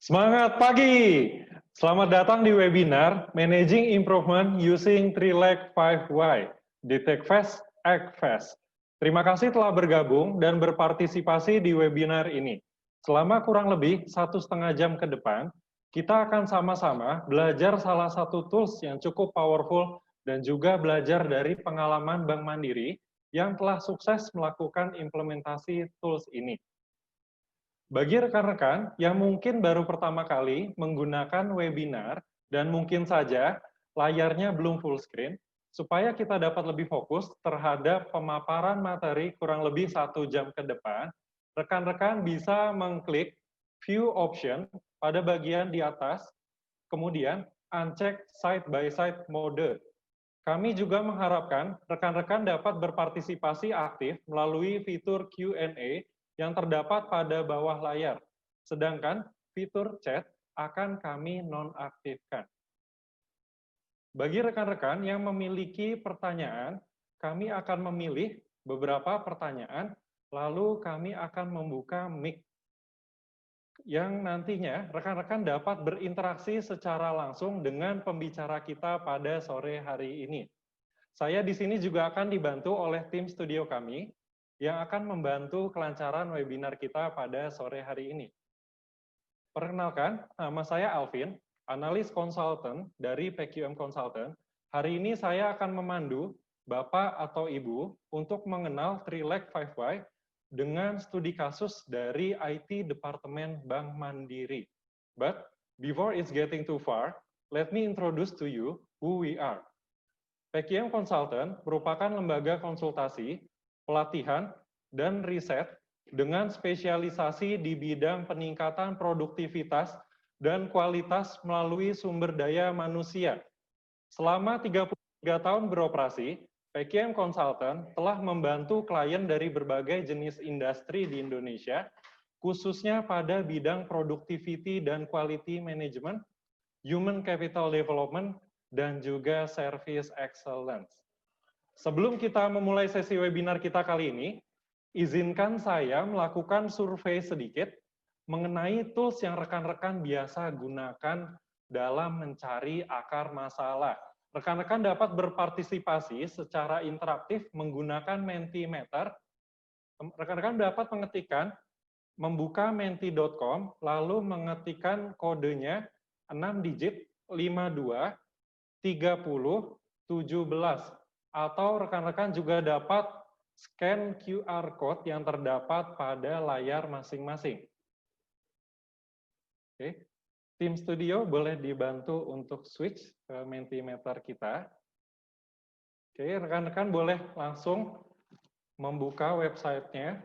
Semangat pagi! Selamat datang di webinar Managing Improvement Using 3-Leg 5Y. Detect Fast, Act Fast. Terima kasih telah bergabung dan berpartisipasi di webinar ini. Selama kurang lebih 1,5 jam ke depan, kita akan sama-sama belajar salah satu tools yang cukup powerful dan juga belajar dari pengalaman Bank Mandiri yang telah sukses melakukan implementasi tools ini. Bagi rekan-rekan yang mungkin baru pertama kali menggunakan webinar dan mungkin saja layarnya belum full screen, supaya kita dapat lebih fokus terhadap pemaparan materi kurang lebih 1 jam ke depan, rekan-rekan bisa mengklik View Option pada bagian di atas, kemudian uncheck Side by Side Mode. Kami juga mengharapkan rekan-rekan dapat berpartisipasi aktif melalui fitur Q&A yang terdapat pada bawah layar. Sedangkan fitur chat akan kami nonaktifkan. Bagi rekan-rekan yang memiliki pertanyaan, kami akan memilih beberapa pertanyaan, lalu kami akan membuka mic yang nantinya rekan-rekan dapat berinteraksi secara langsung dengan pembicara kita pada sore hari ini. Saya di sini juga akan dibantu oleh tim studio kami yang akan membantu kelancaran webinar kita pada sore hari ini. Perkenalkan, nama saya Alvin, analis konsultan dari PQM Consultant. Hari ini saya akan memandu Bapak atau Ibu untuk mengenal 3-Leg 5Y dengan studi kasus dari IT Departemen Bank Mandiri. But before it's getting too far, let me introduce to you who we are. PQM Consultant merupakan lembaga konsultasi, pelatihan, dan riset dengan spesialisasi di bidang peningkatan produktivitas dan kualitas melalui sumber daya manusia. Selama 33 tahun beroperasi, PQM Consultant telah membantu klien dari berbagai jenis industri di Indonesia, khususnya pada bidang productivity dan quality management, human capital development, dan juga service excellence. Sebelum kita memulai sesi webinar kita kali ini, izinkan saya melakukan survei sedikit mengenai tools yang rekan-rekan biasa gunakan dalam mencari akar masalah. Rekan-rekan dapat berpartisipasi secara interaktif menggunakan Mentimeter. Rekan-rekan dapat mengetikkan, membuka menti.com, lalu mengetikkan kodenya 6 digit 52 30 17, atau rekan-rekan juga dapat scan QR code yang terdapat pada layar masing-masing. Oke. Tim studio boleh dibantu untuk switch ke Mentimeter kita. Oke, rekan-rekan boleh langsung membuka websitenya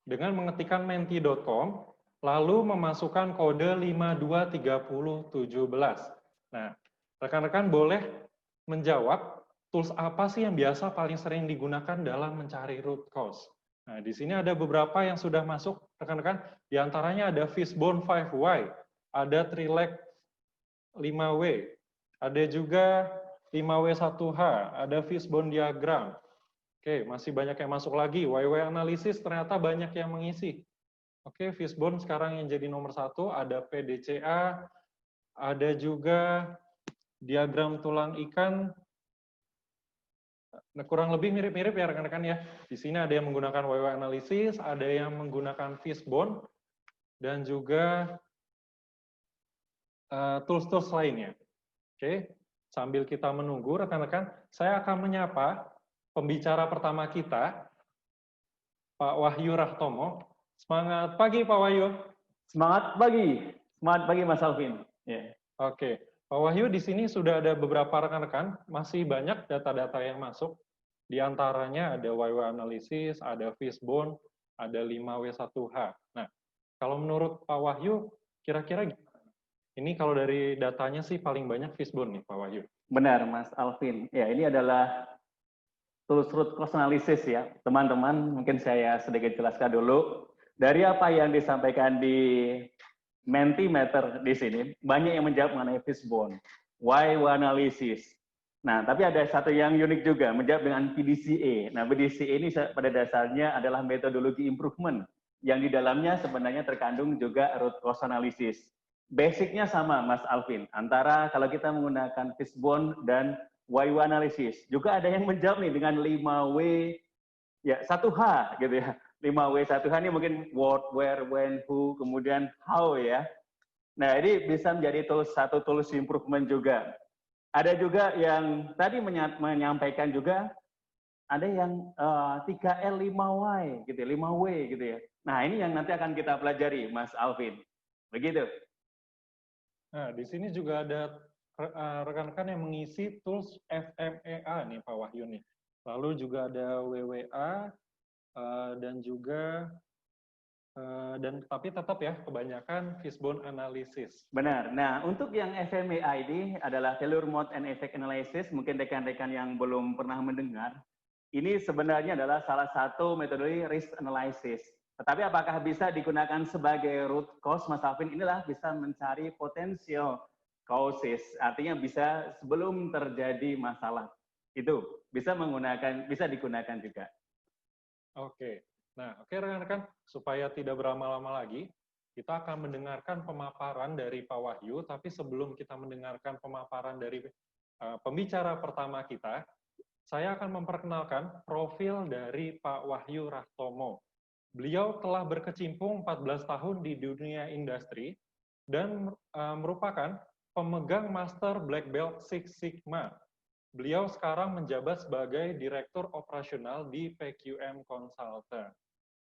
dengan mengetikkan menti.com, lalu memasukkan kode 523017. Nah, rekan-rekan boleh menjawab tools apa sih yang biasa paling sering digunakan dalam mencari root cause. Nah, di sini ada beberapa yang sudah masuk, rekan-rekan. Di antaranya ada Fishbone 5Y, ada 3-Leg 5W, ada juga 5W1H, ada Fishbone Diagram. Oke, masih banyak yang masuk lagi. YW Analysis ternyata banyak yang mengisi. Oke, Fishbone sekarang yang jadi nomor 1, ada PDCA, ada juga diagram tulang ikan. Nah, kurang lebih mirip-mirip ya rekan-rekan ya. Di sini ada yang menggunakan YW Analysis, ada yang menggunakan Fishbone, dan juga tools-tools lainnya. Oke, sambil kita menunggu rekan-rekan, saya akan menyapa pembicara pertama kita, Pak Wahyu Rahtomo. Semangat pagi Pak Wahyu. Semangat pagi Mas Alvin. Yeah. Oke, Pak Wahyu, di sini sudah ada beberapa rekan-rekan, masih banyak data-data yang masuk. Di antaranya ada YW Analysis, ada Fishbone, ada 5W1H. Nah, kalau menurut Pak Wahyu, kira-kira gimana? Ini kalau dari datanya sih paling banyak Fishbone nih, Pak Wahyu. Benar, Mas Alvin. Ya, ini adalah tools root cause analysis ya. Teman-teman, mungkin saya sedikit jelaskan dulu. Dari apa yang disampaikan di Mentimeter di sini, banyak yang menjawab mengenai Fishbone, YW Analysis. Nah, tapi ada satu yang unik juga, menjawab dengan PDCA. Nah, PDCA ini pada dasarnya adalah metodologi improvement, yang di dalamnya sebenarnya terkandung juga root cause analysis. Basicnya sama, Mas Alvin. Antara kalau kita menggunakan fishbone dan YU analysis. Juga ada yang menjawab nih dengan 5W, ya 1H gitu ya. 5W 1H ini mungkin what, where, when, who, kemudian how ya. Nah, ini bisa menjadi satu tools improvement juga. Ada juga yang tadi menyampaikan juga, ada yang 3L 5Y gitu, 5W gitu ya. Nah, ini yang nanti akan kita pelajari, Mas Alvin. Begitu. Nah, di sini juga ada rekan-rekan yang mengisi tools FMEA nih Pak Wahyu nih. Lalu juga ada WWA dan juga tapi tetap ya kebanyakan fishbone analysis. Benar. Nah, untuk yang FMEA ini adalah failure mode and effect analysis. Mungkin rekan-rekan yang belum pernah mendengar, ini sebenarnya adalah salah satu metode risk analysis. Tetapi apakah bisa digunakan sebagai root cause, Mas Alvin? Inilah bisa mencari potential causes, artinya bisa sebelum terjadi masalah. Itu bisa digunakan juga. Oke. Nah, oke rekan-rekan, supaya tidak berlama-lama lagi, kita akan mendengarkan pemaparan dari Pak Wahyu, tapi sebelum kita mendengarkan pemaparan dari pembicara pertama kita, saya akan memperkenalkan profil dari Pak Wahyu Rahtomo. Beliau telah berkecimpung 14 tahun di dunia industri dan merupakan pemegang Master Black Belt Six Sigma. Beliau sekarang menjabat sebagai Direktur Operasional di PQM Consultant.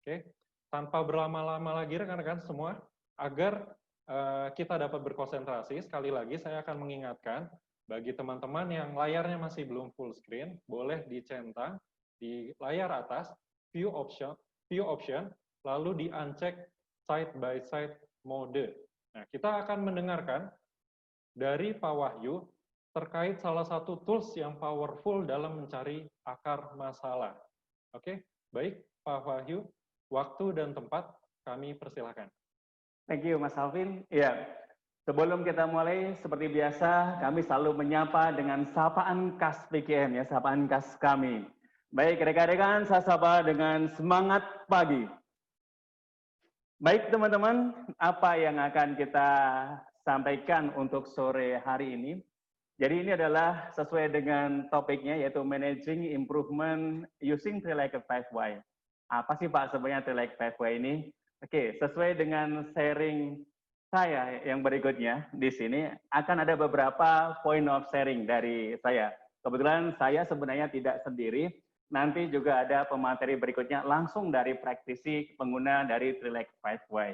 Oke, tanpa berlama-lama lagi rekan-rekan semua, agar kita dapat berkonsentrasi, sekali lagi saya akan mengingatkan, bagi teman-teman yang layarnya masih belum full screen, boleh dicentang di layar atas, view option, lalu di-uncheck side by side mode. Nah, kita akan mendengarkan dari Pak Wahyu terkait salah satu tools yang powerful dalam mencari akar masalah. Oke, baik Pak Wahyu, waktu dan tempat kami persilahkan. Thank you, Mas Alvin. Ya, sebelum kita mulai, seperti biasa, kami selalu menyapa dengan sapaan khas PKM, ya, sapaan khas kami. Baik, rekan-rekan, saya sapa dengan semangat pagi. Baik, teman-teman, apa yang akan kita sampaikan untuk sore hari ini? Jadi ini adalah sesuai dengan topiknya, yaitu Managing Improvement Using Three-Legged 5Y. Apa sih Pak sebenarnya Three-Legged 5Y ini? Oke, sesuai dengan sharing saya yang berikutnya di sini, akan ada beberapa point of sharing dari saya. Kebetulan saya sebenarnya tidak sendiri, nanti juga ada pemateri berikutnya langsung dari praktisi pengguna dari Three-Legged 5Y.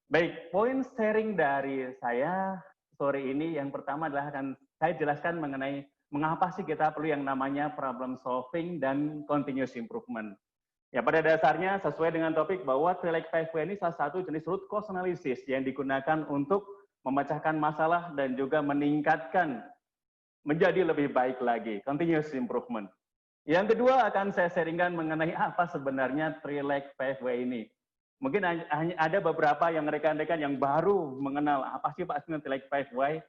Baik, poin sharing dari saya sore ini yang pertama adalah akan saya jelaskan mengenai mengapa sih kita perlu yang namanya problem solving dan continuous improvement. Ya, pada dasarnya sesuai dengan topik bahwa Three-Legged 5Y ini salah satu jenis root cause analysis yang digunakan untuk memecahkan masalah dan juga meningkatkan menjadi lebih baik lagi, continuous improvement. Yang kedua akan saya sharingkan mengenai apa sebenarnya Three-Legged 5Y ini. Mungkin hanya ada beberapa yang rekan-rekan yang baru mengenal apa sih Pak Three-Legged 5Y,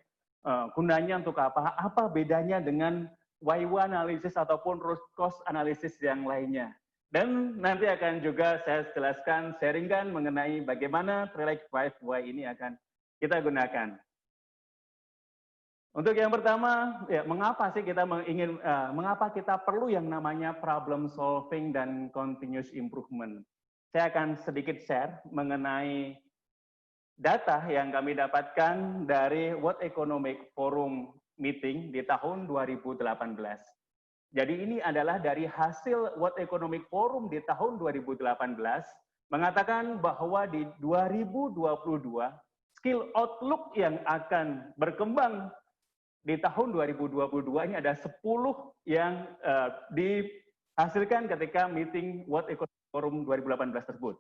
gunanya untuk apa, apa bedanya dengan YU analysis ataupun root cause analysis yang lainnya. Dan nanti akan juga saya jelaskan, sharingkan mengenai bagaimana Three-Legged 5Y ini akan kita gunakan. Untuk yang pertama, ya, mengapa sih kita mengapa kita perlu yang namanya problem solving dan continuous improvement? Saya akan sedikit share mengenai data yang kami dapatkan dari World Economic Forum meeting di tahun 2018. Jadi ini adalah dari hasil World Economic Forum di tahun 2018 mengatakan bahwa di 2022 skill outlook yang akan berkembang di tahun 2022 ini ada 10 yang dihasilkan ketika meeting World Economic Forum 2018 tersebut.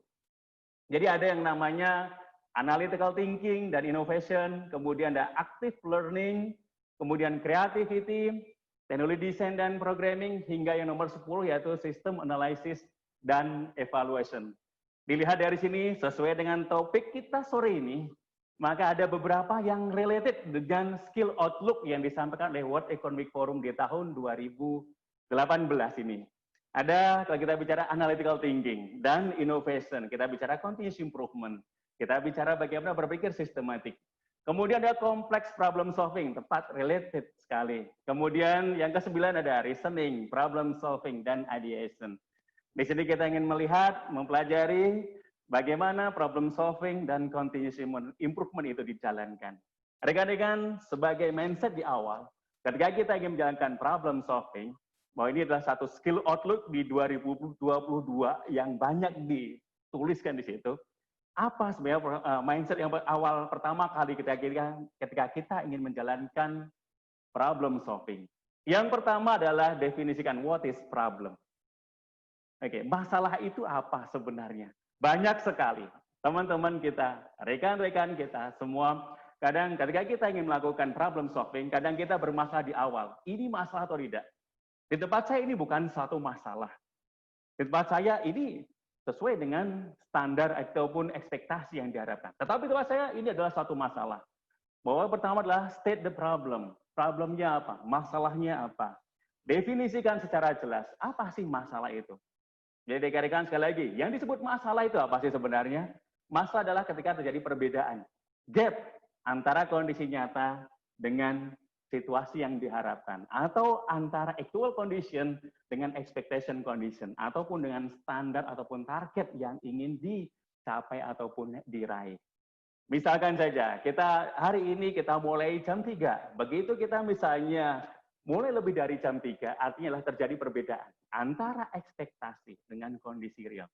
Jadi ada yang namanya analytical thinking dan innovation, kemudian ada active learning, kemudian creativity, technology design dan programming, hingga yang nomor 10 yaitu system analysis dan evaluation. Dilihat dari sini, sesuai dengan topik kita sore ini, maka ada beberapa yang related dengan skill outlook yang disampaikan oleh World Economic Forum di tahun 2018 ini. Ada, kalau kita bicara analytical thinking dan innovation, kita bicara continuous improvement, kita bicara bagaimana berpikir sistematik. Kemudian ada complex problem solving, tepat related sekali. Kemudian yang ke-9 ada reasoning, problem solving, dan ideation. Di sini kita ingin melihat, mempelajari bagaimana problem solving dan continuous improvement itu dijalankan. Rekan-rekan, sebagai mindset di awal, ketika kita ingin menjalankan problem solving, bahwa ini adalah satu skill outlook di 2022 yang banyak dituliskan di situ. Apa sebenarnya mindset yang awal pertama kali ketika kita ingin menjalankan problem solving? Yang pertama adalah definisikan what is problem. Oke, masalah itu apa sebenarnya? Banyak sekali teman-teman kita, rekan-rekan kita semua, kadang ketika kita ingin melakukan problem solving, kadang kita bermasalah di awal. Ini masalah atau tidak? Di tempat saya ini bukan satu masalah. Di tempat saya ini sesuai dengan standar ataupun ekspektasi yang diharapkan. Tetapi tempat saya ini adalah satu masalah. Bahwa pertama adalah state the problem. Problemnya apa? Masalahnya apa? Definisikan secara jelas. Apa sih masalah itu? Jadi rekan-rekan sekali lagi, yang disebut masalah itu apa sih sebenarnya? Masalah adalah ketika terjadi perbedaan. Gap antara kondisi nyata dengan situasi yang diharapkan. Atau antara actual condition dengan expectation condition. Ataupun dengan standar ataupun target yang ingin dicapai ataupun diraih. Misalkan saja, hari ini kita mulai jam 3. Begitu kita misalnya mulai lebih dari jam 3, artinya adalah terjadi perbedaan antara ekspektasi dengan kondisi real.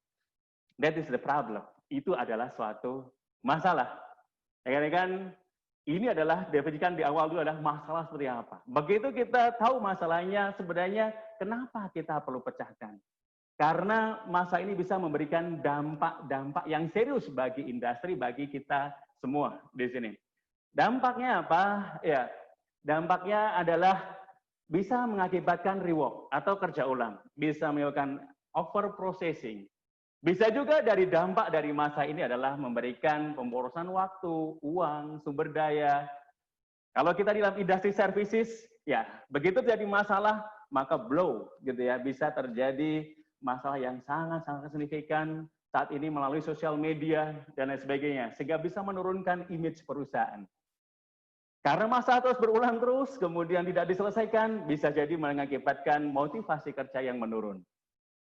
That is the problem. Itu adalah suatu masalah. Rekan-rekan, ini adalah definisikan di awal dulu adalah masalah seperti apa. Begitu kita tahu masalahnya, sebenarnya kenapa kita perlu pecahkan? Karena masalah ini bisa memberikan dampak-dampak yang serius bagi industri, bagi kita semua di sini. Dampaknya apa? Ya, dampaknya adalah bisa mengakibatkan rework atau kerja ulang, bisa menyebabkan over processing. Bisa juga dari dampak dari masa ini adalah memberikan pemborosan waktu, uang, sumber daya. Kalau kita di dalam industri services, ya begitu terjadi masalah, maka blow gitu ya, bisa terjadi masalah yang sangat-sangat signifikan saat ini melalui sosial media dan lain sebagainya, sehingga bisa menurunkan image perusahaan. Karena masalah terus berulang terus, kemudian tidak diselesaikan, bisa jadi mengakibatkan motivasi kerja yang menurun.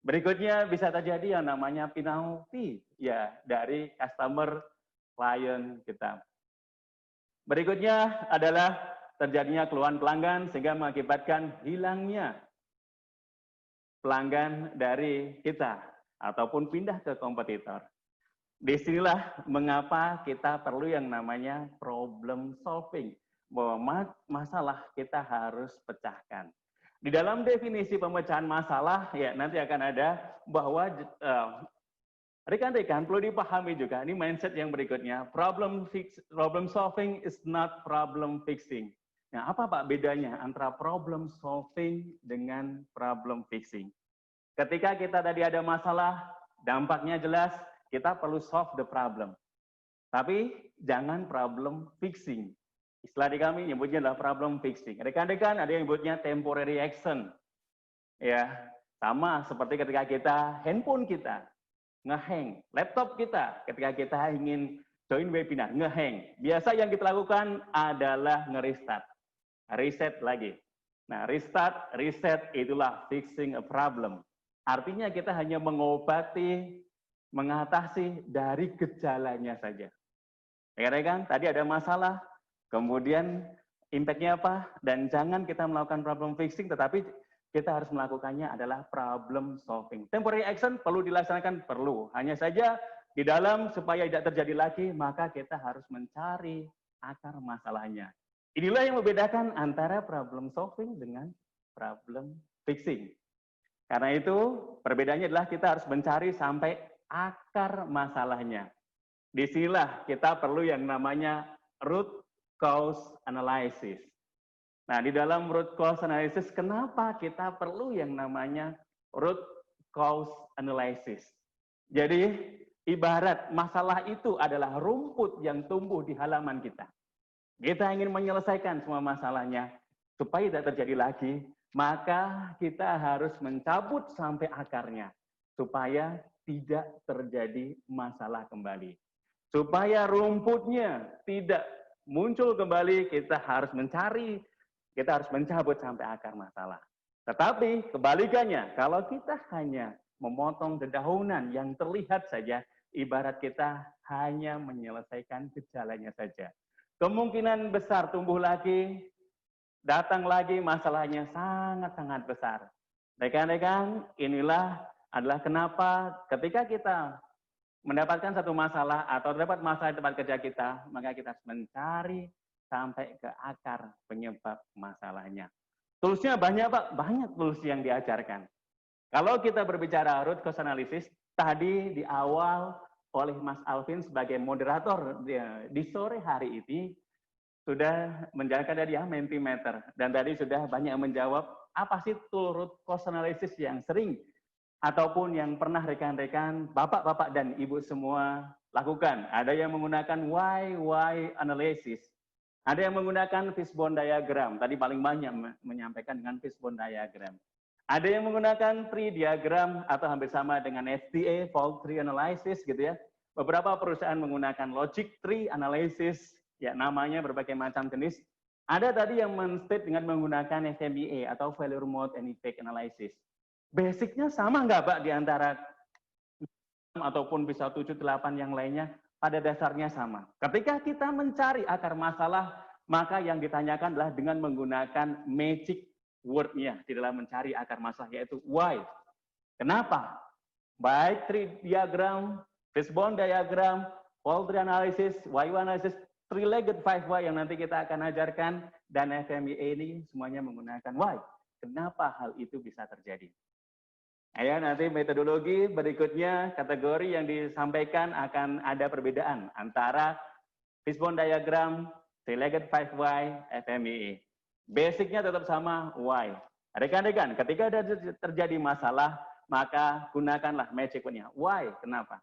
Berikutnya bisa terjadi yang namanya penalti ya dari customer klien kita. Berikutnya adalah terjadinya keluhan pelanggan sehingga mengakibatkan hilangnya pelanggan dari kita ataupun pindah ke kompetitor. Disinilah mengapa kita perlu yang namanya problem solving, bahwa masalah kita harus pecahkan. Di dalam definisi pemecahan masalah, ya nanti akan ada bahwa rekan-rekan perlu dipahami juga, ini mindset yang berikutnya, problem solving is not problem fixing. Nah, apa Pak bedanya antara problem solving dengan problem fixing? Ketika kita tadi ada masalah, dampaknya jelas, kita perlu solve the problem. Tapi jangan problem fixing. Istilah di kami nyebutnya adalah problem fixing. Rekan-rekan ada yang nyebutnya temporary action. Ya, sama seperti ketika handphone kita ngehang, laptop kita ketika kita ingin join webinar ngehang. Biasa yang kita lakukan adalah nge-restart. Reset lagi. Nah, restart, reset itulah fixing a problem. Artinya kita hanya mengobati, mengatasi dari gejalanya saja. Rekan-rekan, tadi ada masalah, kemudian impact-nya apa? Dan jangan kita melakukan problem fixing, tetapi kita harus melakukannya adalah problem solving. Temporary action perlu dilaksanakan? Perlu. Hanya saja di dalam supaya tidak terjadi lagi, maka kita harus mencari akar masalahnya. Inilah yang membedakan antara problem solving dengan problem fixing. Karena itu, perbedaannya adalah kita harus mencari sampai akar masalahnya. Disinilah kita perlu yang namanya root cause analysis. Nah, di dalam root cause analysis, kenapa kita perlu yang namanya root cause analysis? Jadi, ibarat masalah itu adalah rumput yang tumbuh di halaman kita. Kita ingin menyelesaikan semua masalahnya, supaya tidak terjadi lagi, maka kita harus mencabut sampai akarnya, supaya tidak terjadi masalah kembali. Supaya rumputnya tidak muncul kembali, kita harus mencari, kita harus mencabut sampai akar masalah. Tetapi kebalikannya, kalau kita hanya memotong dedaunan yang terlihat saja, ibarat kita hanya menyelesaikan gejalanya saja. Kemungkinan besar tumbuh lagi, datang lagi masalahnya sangat-sangat besar. Rekan-rekan, inilah adalah kenapa ketika kita mendapatkan satu masalah atau dapat masalah di tempat kerja kita, maka kita harus mencari sampai ke akar penyebab masalahnya. Toolsnya banyak Pak, banyak tools yang diajarkan. Kalau kita berbicara root cause analysis, tadi di awal oleh Mas Alvin sebagai moderator di sore hari ini, sudah menjalankan tadi ya Mentimeter, dan tadi sudah banyak menjawab apa sih tool root cause analysis yang sering ataupun yang pernah rekan-rekan, bapak-bapak dan ibu semua lakukan. Ada yang menggunakan why analysis, ada yang menggunakan fishbone diagram, tadi paling banyak menyampaikan dengan fishbone diagram. Ada yang menggunakan tree diagram atau hampir sama dengan FTA, fault tree analysis gitu ya. Beberapa perusahaan menggunakan logic tree analysis, ya namanya berbagai macam jenis. Ada tadi yang men-state dengan menggunakan FMEA atau failure mode and effect analysis. Basicnya sama nggak Pak di antara ataupun bisa 7, 8 yang lainnya? Pada dasarnya sama. Ketika kita mencari akar masalah, maka yang ditanyakan adalah dengan menggunakan magic word-nya di dalam mencari akar masalah, yaitu why. Kenapa? Baik tree diagram, fishbone diagram, fault tree analysis, why analysis, three-legged 5 why yang nanti kita akan ajarkan, dan FMEA ini semuanya menggunakan why. Kenapa hal itu bisa terjadi? Ya, nanti metodologi berikutnya, kategori yang disampaikan akan ada perbedaan antara fishbone diagram, three-legged 5 why, FMEA. Basicnya tetap sama, why. Rekan-rekan, ketika ada terjadi masalah, maka gunakanlah magic word-nya. Why? Kenapa?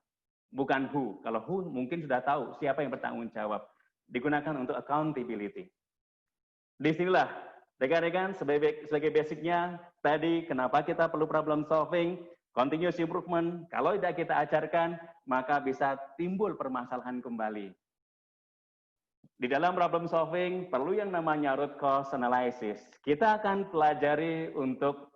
Bukan who. Kalau who mungkin sudah tahu siapa yang bertanggung jawab. Digunakan untuk accountability. Disinilah, rekan-rekan, sebagai basicnya, tadi kenapa kita perlu problem solving, continuous improvement. Kalau tidak kita ajarkan, maka bisa timbul permasalahan kembali. Di dalam problem solving perlu yang namanya root cause analysis. Kita akan pelajari untuk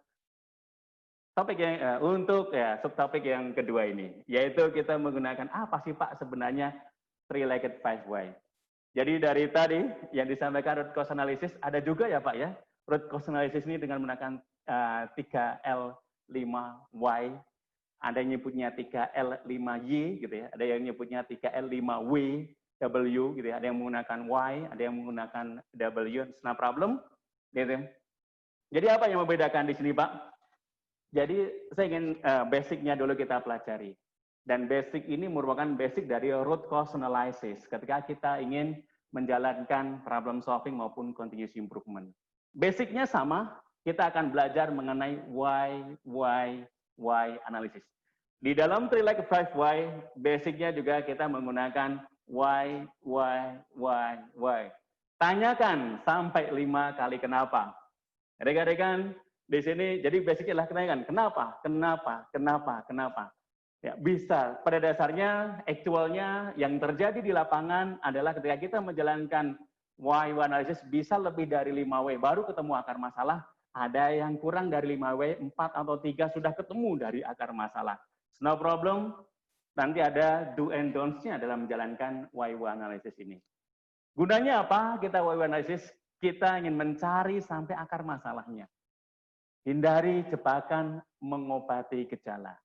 subtopik yang kedua ini, yaitu kita menggunakan apa sih Pak sebenarnya three-legged 5 why. Jadi dari tadi yang disampaikan root cause analysis ada juga ya Pak ya. Root cause analysis ini dengan menggunakan 3L5Y, ada yang nyebutnya 3L5Y gitu ya, ada yang nyebutnya 3L5W, W gitu ya, ada yang menggunakan Y, ada yang menggunakan W, it's no problem gitu. Jadi apa yang membedakan di sini Pak? Jadi saya ingin basicnya dulu kita pelajari, dan basic ini merupakan basic dari root cause analysis ketika kita ingin menjalankan problem solving maupun continuous improvement. Basicnya sama, kita akan belajar mengenai why analysis. Di dalam three-legged 5 why, basicnya juga kita menggunakan why. Tanyakan sampai 5 kali kenapa. Rekan-rekan, di sini jadi basicnya adalah kenapa. Ya, bisa pada dasarnya aktualnya yang terjadi di lapangan adalah ketika kita menjalankan why analysis bisa lebih dari 5W baru ketemu akar masalah, ada yang kurang dari 5W, 4 atau 3 sudah ketemu dari akar masalah. No problem. Nanti ada do and don'ts-nya dalam menjalankan why analysis ini. Gunanya apa? Kita why analysis, kita ingin mencari sampai akar masalahnya. Hindari jebakan mengobati gejala.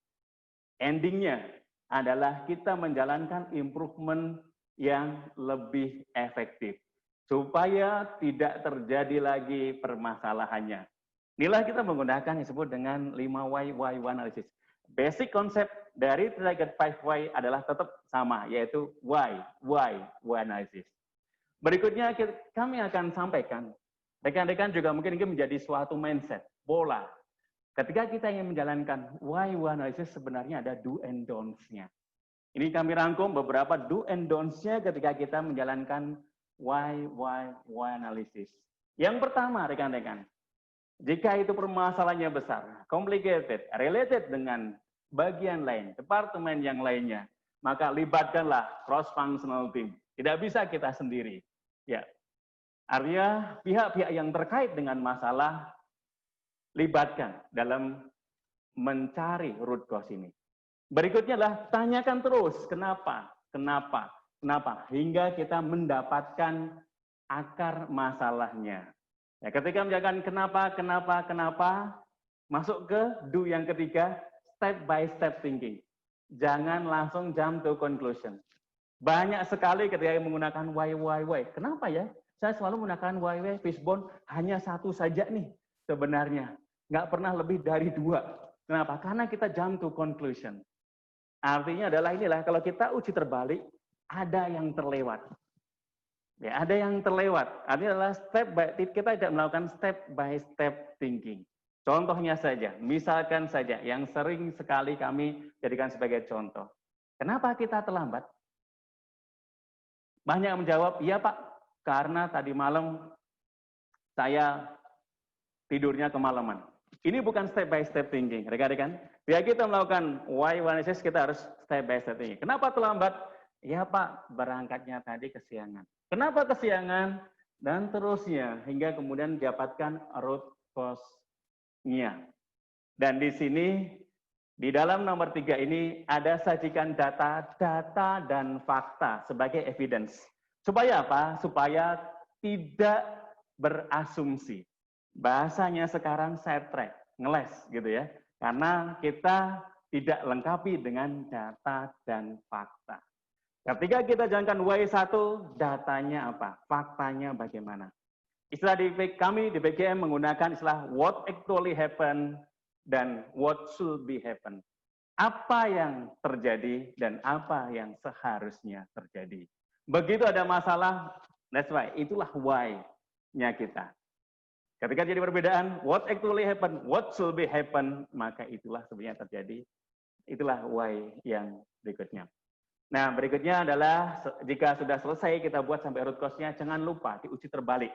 Endingnya adalah kita menjalankan improvement yang lebih efektif. Supaya tidak terjadi lagi permasalahannya. Inilah kita menggunakan yang disebut dengan 5 why analysis. Basic konsep dari three-legged 5 why adalah tetap sama, yaitu why analysis. Berikutnya kami akan sampaikan, rekan-rekan juga mungkin ini menjadi suatu mindset, bola. Ketika kita ingin menjalankan why analysis sebenarnya ada do and don'ts-nya. Ini kami rangkum beberapa do and don'ts-nya ketika kita menjalankan why analysis. Yang pertama rekan-rekan, jika itu permasalahannya besar, complicated, related dengan bagian lain, departemen yang lainnya, maka libatkanlah cross-functional team. Tidak bisa kita sendiri. Ya, artinya pihak-pihak yang terkait dengan masalah libatkan dalam mencari root cause ini. Berikutnya adalah tanyakan terus kenapa, kenapa, kenapa, hingga kita mendapatkan akar masalahnya. Ya, ketika menjalankan kenapa, masuk ke do yang ketiga, step by step thinking. Jangan langsung jump to conclusion. Banyak sekali ketika menggunakan why. Kenapa ya? Saya selalu menggunakan why, fishbone hanya satu saja nih sebenarnya. Nggak pernah lebih dari 2. Kenapa? Karena kita jump to conclusion. Artinya adalah inilah, kalau kita uji terbalik, ada yang terlewat. Ya, ada yang terlewat. Artinya adalah kita tidak melakukan step by step thinking. Contohnya saja, misalkan saja, yang sering sekali kami jadikan sebagai contoh. Kenapa kita terlambat? Banyak menjawab, iya Pak, karena tadi malam saya tidurnya kemalaman. Ini bukan step by step thinking, rekan-rekan. Biar kita melakukan why analysis, kita harus step by step thinking. Kenapa terlambat? Ya Pak, berangkatnya tadi kesiangan. Kenapa kesiangan? Dan terusnya, hingga kemudian dapatkan root cause-nya. Dan di sini, di dalam nomor 3 ini, ada sajikan data dan fakta sebagai evidence. Supaya apa? Supaya tidak berasumsi. Bahasanya sekarang sidetrack, ngeles gitu ya. Karena kita tidak lengkapi dengan data dan fakta. Ketika kita jalankan Y1, datanya apa? Faktanya bagaimana? Istilah kami di BGM menggunakan istilah what actually happen dan what should be happen. Apa yang terjadi dan apa yang seharusnya terjadi. Begitu ada masalah, that's why, itulah why-nya kita. Ketika jadi perbedaan, what actually happen, what should be happen, maka itulah sebenarnya terjadi. Itulah why yang berikutnya. Nah, berikutnya adalah jika sudah selesai kita buat sampai root cause-nya, jangan lupa diuji terbalik.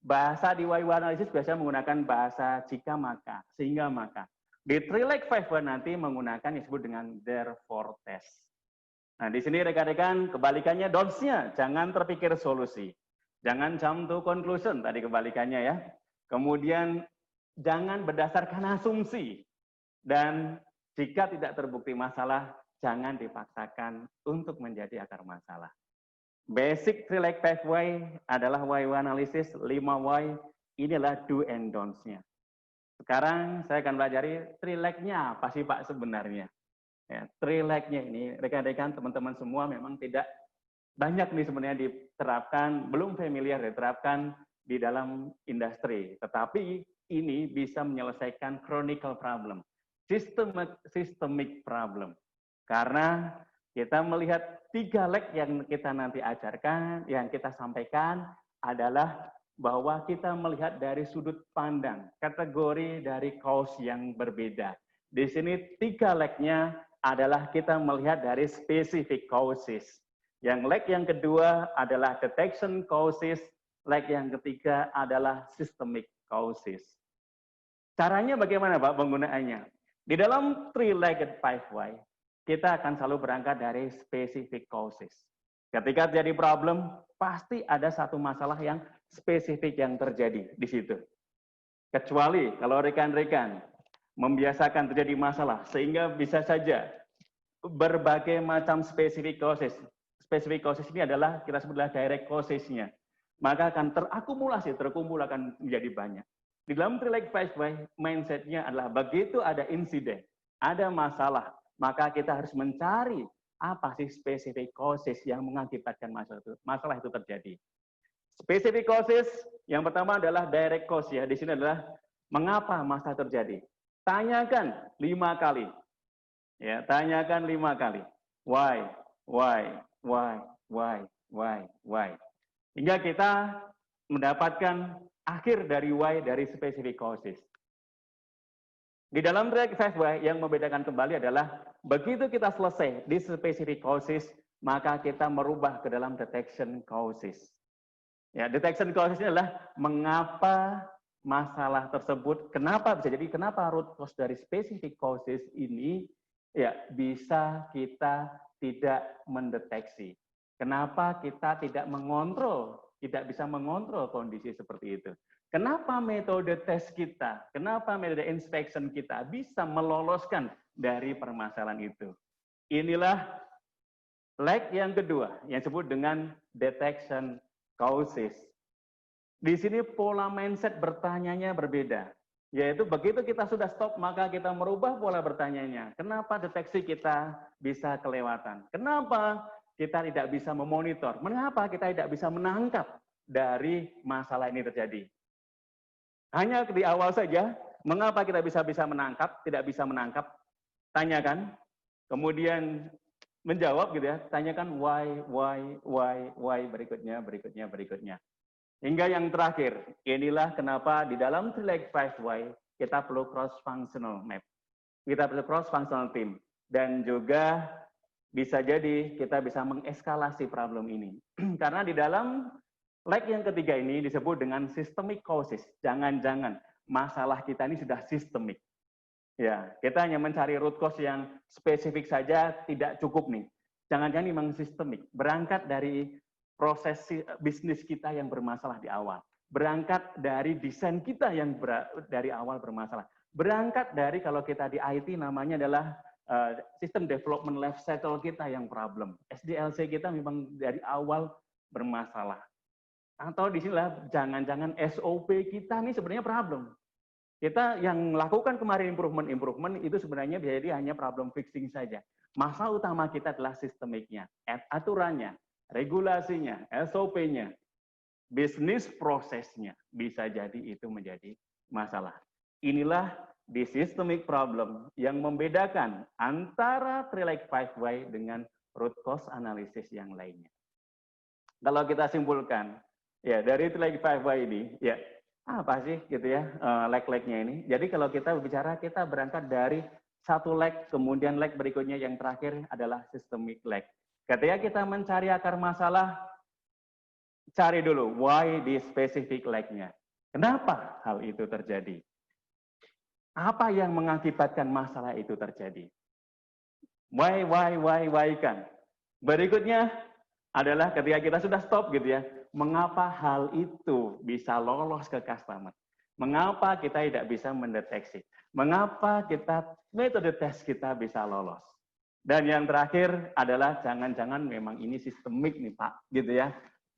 Bahasa di why analysis biasanya menggunakan bahasa jika maka, sehingga maka. Di Trilek 5 nanti menggunakan yang disebut dengan therefore test. Nah, di sini rekan-rekan kebalikannya don'ts-nya, jangan terpikir solusi. Jangan jump to conclusion, tadi kebalikannya ya. Kemudian jangan berdasarkan asumsi. Dan jika tidak terbukti masalah, jangan dipaksakan untuk menjadi akar masalah. Basic Trilek pathway adalah why analysis, 5 why, inilah do and don'ts-nya. Sekarang saya akan pelajari Trileknya apa sih Pak sebenarnya. Ya, Trileknya ini, rekan-rekan teman-teman semua memang tidak banyak nih sebenarnya diterapkan, belum familiar diterapkan di dalam industri. Tetapi ini bisa menyelesaikan chronicle problem, systemic problem. Karena kita melihat 3 leg yang kita nanti ajarkan, yang kita sampaikan adalah bahwa kita melihat dari sudut pandang, kategori dari cause yang berbeda. Di sini 3 leg-nya adalah kita melihat dari specific causes. Yang leg yang kedua adalah detection causes, leg yang ketiga adalah systemic causes. Caranya bagaimana Pak penggunaannya? Di dalam three-legged pathway, kita akan selalu berangkat dari specific causes. Ketika terjadi problem, pasti ada satu masalah yang spesifik yang terjadi di situ. Kecuali kalau rekan-rekan membiasakan terjadi masalah, sehingga bisa saja berbagai macam specific causes. Specific causes ini adalah kita sebutlah direct causes-nya. Maka akan terkumpul akan menjadi banyak. Di dalam three-legged pathway, mindset-nya adalah begitu ada insiden, ada masalah, maka kita harus mencari apa sih specific causes yang mengakibatkan masalah itu terjadi. Specific causes, yang pertama adalah direct cause ya. Di sini adalah mengapa masalah terjadi. Tanyakan 5 kali. Ya, tanyakan 5 kali. Why? Hingga kita mendapatkan akhir dari why dari specific causes. Di dalam track pathway yang membedakan kembali adalah begitu kita selesai di specific causes, maka kita merubah ke dalam detection causes. Ya, detection causes ini adalah mengapa masalah tersebut, kenapa bisa jadi, kenapa root cause dari specific causes ini ya bisa kita tidak mendeteksi. Kenapa kita tidak mengontrol tidak bisa mengontrol kondisi seperti itu. Kenapa metode tes kita, kenapa metode inspection kita bisa meloloskan dari permasalahan itu? Inilah leg yang kedua, yang disebut dengan detection causes. Di sini pola mindset bertanyanya berbeda. Yaitu begitu kita sudah stop, maka kita merubah pola bertanyanya. Kenapa deteksi kita bisa kelewatan? Kenapa kita tidak bisa memonitor? Mengapa kita tidak bisa menangkap dari masalah ini terjadi? Hanya di awal saja, mengapa kita bisa menangkap, tidak bisa menangkap? Tanyakan, kemudian menjawab gitu ya, tanyakan why, berikutnya. Hingga yang terakhir, inilah kenapa di dalam Trilek 5Y kita perlu cross-functional map. Kita perlu cross-functional team. Dan juga bisa jadi kita bisa mengeskalasi problem ini. Karena di dalam leg yang ketiga ini disebut dengan systemic causes. Jangan-jangan masalah kita ini sudah sistemik. Ya, kita hanya mencari root cause yang spesifik saja tidak cukup nih. Jangan-jangan memang sistemik. Berangkat dari proses bisnis kita yang bermasalah di awal. Berangkat dari desain kita yang dari awal bermasalah. Berangkat dari kalau kita di IT namanya adalah System Development Life Cycle kita yang problem. SDLC kita memang dari awal bermasalah. Atau di sinilah jangan-jangan SOP kita ini sebenarnya problem. Kita yang lakukan kemarin improvement itu sebenarnya jadi hanya problem fixing saja. Masalah utama kita adalah sistemiknya, aturannya, regulasinya, SOP-nya, bisnis prosesnya. Bisa jadi itu menjadi masalah. Inilah the systemic problem yang membedakan antara Trilek 5Y dengan root cause analysis yang lainnya. Kalau kita simpulkan, ya dari Trilek 5Y ini, ya apa sih gitu ya leg-legnya ini. Jadi kalau kita berbicara, kita berangkat dari satu leg, kemudian leg berikutnya yang terakhir adalah systemic leg. Ketika kita mencari akar masalah, cari dulu why di specific leg-nya. Kenapa hal itu terjadi? Apa yang mengakibatkan masalah itu terjadi? Why kan? Berikutnya adalah ketika kita sudah stop gitu ya, mengapa hal itu bisa lolos ke customer? Mengapa kita tidak bisa mendeteksi? Mengapa metode tes kita bisa lolos? Dan yang terakhir adalah jangan-jangan memang ini sistemik nih Pak, gitu ya.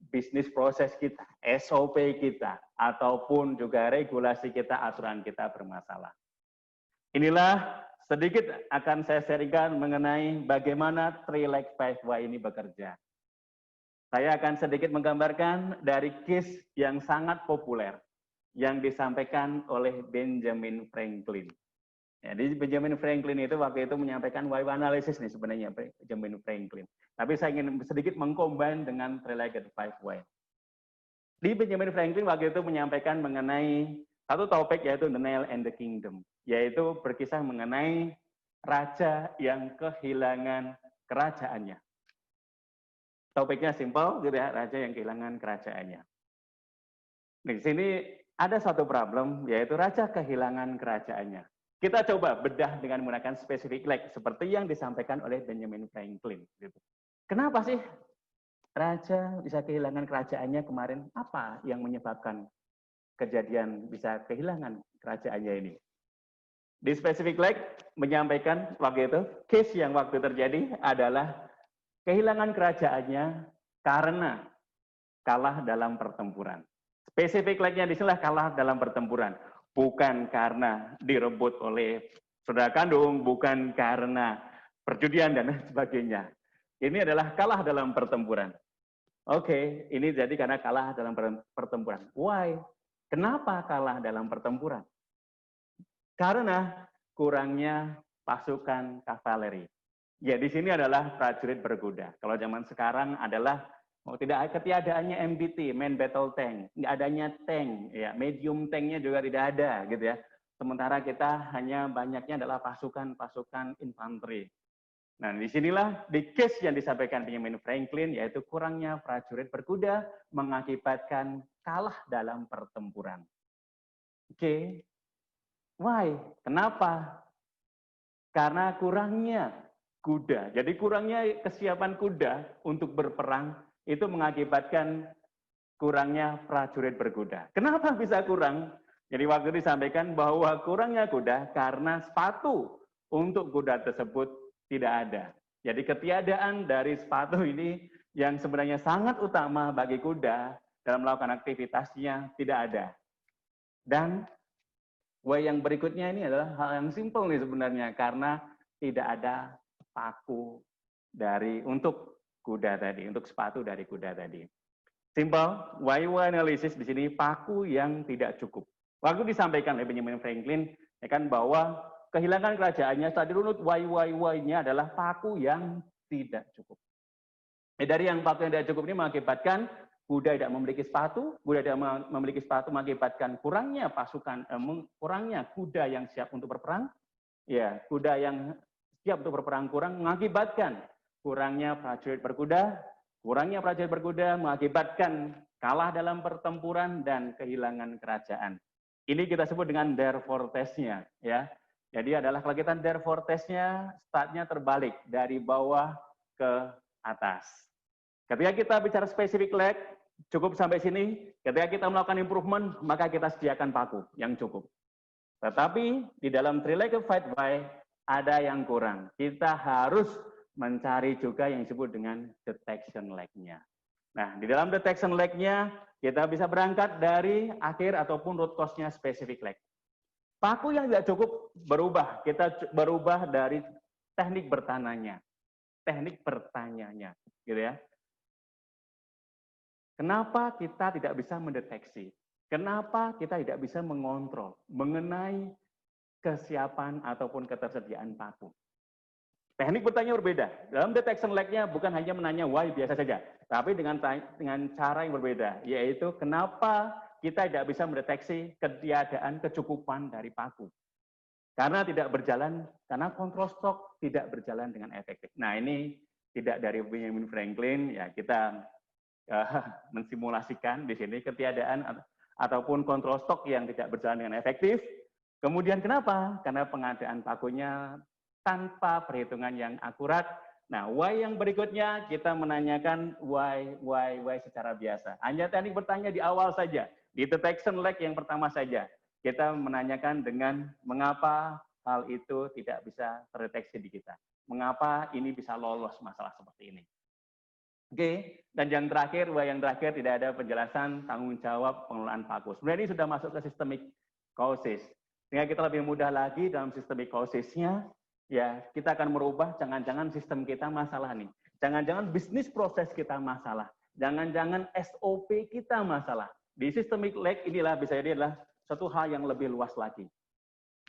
Bisnis proses kita, SOP kita, ataupun juga regulasi kita, aturan kita bermasalah. Inilah sedikit akan saya sharingkan mengenai bagaimana Trilek 5Y ini bekerja. Saya akan sedikit menggambarkan dari case yang sangat populer yang disampaikan oleh Benjamin Franklin. Jadi Benjamin Franklin itu waktu itu menyampaikan why analysis nih sebenarnya Benjamin Franklin. Tapi saya ingin sedikit mengcombine dengan Related 5Y. Di Benjamin Franklin waktu itu menyampaikan mengenai satu topik yaitu The Nail and the Kingdom, yaitu berkisah mengenai raja yang kehilangan kerajaannya. Topiknya simpel, gitu ya, raja yang kehilangan kerajaannya. Di sini ada satu problem, yaitu raja kehilangan kerajaannya. Kita coba bedah dengan menggunakan spesifik leg, seperti yang disampaikan oleh Benjamin Franklin. Gitu. Kenapa sih raja bisa kehilangan kerajaannya kemarin? Apa yang menyebabkan kejadian bisa kehilangan kerajaannya ini? Di spesifik leg menyampaikan waktu itu, case yang waktu terjadi adalah kehilangan kerajaannya karena kalah dalam pertempuran. Spesifik leg-nya disinilah kalah dalam pertempuran. Bukan karena direbut oleh saudara kandung, bukan karena perjudian dan sebagainya. Ini adalah kalah dalam pertempuran. Oke, ini jadi karena kalah dalam pertempuran. Why? Kenapa kalah dalam pertempuran? Karena kurangnya pasukan kavaleri. Ya, di sini adalah prajurit berkuda. Kalau zaman sekarang adalah ketiadaannya MBT, main battle tank, nggak adanya tank, ya medium tanknya juga tidak ada, gitu ya. Sementara kita hanya banyaknya adalah pasukan infanteri. Nah, disinilah di case yang disampaikan Benjamin Franklin, yaitu kurangnya prajurit berkuda mengakibatkan kalah dalam pertempuran. Oke, why? Kenapa? Karena kurangnya kuda. Jadi kurangnya kesiapan kuda untuk berperang itu mengakibatkan kurangnya prajurit berkuda. Kenapa bisa kurang? Jadi waktu disampaikan bahwa kurangnya kuda karena sepatu untuk kuda tersebut tidak ada. Jadi ketiadaan dari sepatu ini yang sebenarnya sangat utama bagi kuda dalam melakukan aktivitasnya tidak ada. Dan yang berikutnya ini adalah hal yang simpel nih sebenarnya karena tidak ada paku untuk kuda tadi, untuk sepatu dari kuda tadi. Simple, why analysis di sini paku yang tidak cukup. Waktu disampaikan oleh Benjamin Franklin, ya kan bahwa kehilangan kerajaannya setelah dirunut why-nya adalah paku yang tidak cukup. Dari yang paku yang tidak cukup ini mengakibatkan kuda tidak memiliki sepatu, kuda tidak memiliki sepatu mengakibatkan kurangnya pasukan, kurangnya kuda yang siap untuk berperang. Ya, kuda yang siap untuk berperang kurang mengakibatkan kurangnya prajurit berkuda, mengakibatkan kalah dalam pertempuran dan kehilangan kerajaan. Ini kita sebut dengan therefore test-nya, ya. Jadi adalah kalau kita therefore test-nya, startnya terbalik dari bawah ke atas. Ketika kita bicara specific leg, cukup sampai sini. Ketika kita melakukan improvement, maka kita sediakan paku yang cukup. Tetapi di dalam three-legged fight why ada yang kurang. Kita harus mencari juga yang disebut dengan detection leg-nya. Nah, di dalam detection leg-nya, kita bisa berangkat dari akhir ataupun root cause-nya specific leg. Paku yang tidak cukup berubah. Kita berubah dari teknik bertanyanya, gitu ya. Kenapa kita tidak bisa mendeteksi? Kenapa kita tidak bisa mengontrol mengenai kesiapan ataupun ketersediaan paku? Teknik bertanya berbeda. Dalam detection leg-nya bukan hanya menanya why biasa saja, tapi dengan cara yang berbeda, yaitu kenapa kita tidak bisa mendeteksi ketiadaan kecukupan dari paku. Karena tidak berjalan, karena kontrol stok tidak berjalan dengan efektif. Nah, ini tidak dari Benjamin Franklin, ya kita mensimulasikan di sini ketiadaan ataupun kontrol stok yang tidak berjalan dengan efektif. Kemudian kenapa? Karena pengadaan pakunya tanpa perhitungan yang akurat. Nah, why yang berikutnya kita menanyakan why secara biasa. Hanya teknik bertanya di awal saja, di detection leg yang pertama saja. Kita menanyakan dengan mengapa hal itu tidak bisa terdeteksi di kita. Mengapa ini bisa lolos masalah seperti ini. Oke, dan yang terakhir tidak ada penjelasan tanggung jawab pengelolaan paku. Sebenarnya ini sudah masuk ke systemic causes. Sehingga kita lebih mudah lagi dalam systemic causes-nya, ya kita akan merubah jangan-jangan sistem kita masalah nih. Jangan-jangan bisnis proses kita masalah. Jangan-jangan SOP kita masalah. Di systemic leg inilah bisa jadi adalah satu hal yang lebih luas lagi.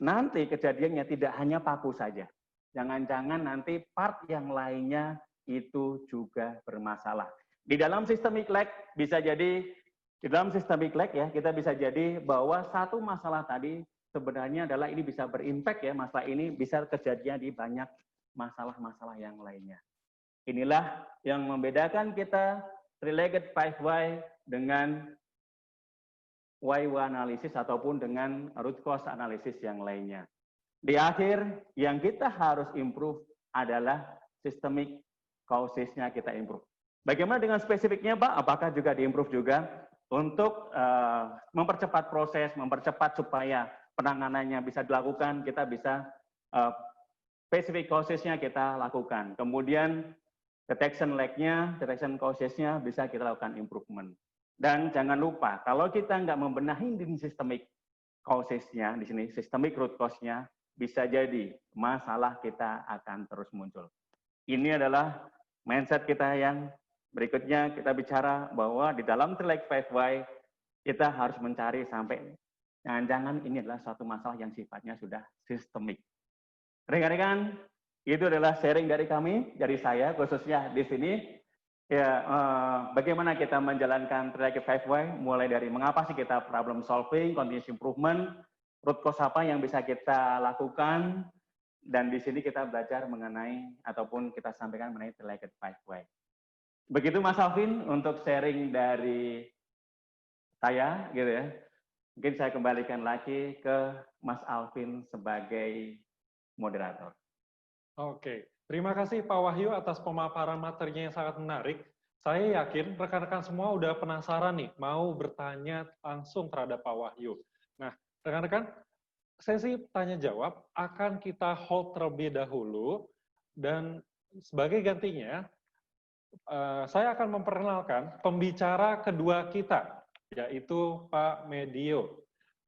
Nanti kejadiannya tidak hanya paku saja. Jangan-jangan nanti part yang lainnya itu juga bermasalah. Di dalam systemic leg bisa jadi, di dalam systemic leg ya, kita bisa jadi bahwa satu masalah tadi sebenarnya adalah ini bisa berimpact ya, masalah ini bisa kejadian di banyak masalah-masalah yang lainnya. Inilah yang membedakan kita three-legged five why dengan why analysis ataupun dengan root cause analysis yang lainnya. Di akhir yang kita harus improve adalah systemic causesnya kita improve. Bagaimana dengan spesifiknya Pak? Apakah juga diimprove juga untuk mempercepat proses, mempercepat supaya penanganannya bisa dilakukan, kita bisa specific causesnya kita lakukan. Kemudian detection leg-nya, detection causesnya bisa kita lakukan improvement. Dan jangan lupa, kalau kita nggak membenahi di systemic causesnya, di sini systemic root cause-nya, bisa jadi masalah kita akan terus muncul. Ini adalah mindset kita yang berikutnya. Kita bicara bahwa di dalam three-legged five why kita harus mencari sampai jangan-jangan ini adalah suatu masalah yang sifatnya sudah sistemik. Rekan-rekan, itu adalah sharing dari kami, dari saya khususnya di sini. Ya, bagaimana kita menjalankan three-legged five why, mulai dari mengapa sih kita problem solving, continuous improvement, root cause apa yang bisa kita lakukan, dan di sini kita belajar mengenai ataupun kita sampaikan mengenai three-legged five why. Begitu Mas Alvin untuk sharing dari saya, gitu ya. Mungkin saya kembalikan lagi ke Mas Alvin sebagai moderator. Oke, terima kasih Pak Wahyu atas pemaparan materinya yang sangat menarik. Saya yakin rekan-rekan semua udah penasaran nih, mau bertanya langsung terhadap Pak Wahyu. Nah, rekan-rekan, sesi tanya jawab akan kita hold terlebih dahulu, dan sebagai gantinya, saya akan memperkenalkan pembicara kedua kita, yaitu Pak Medio.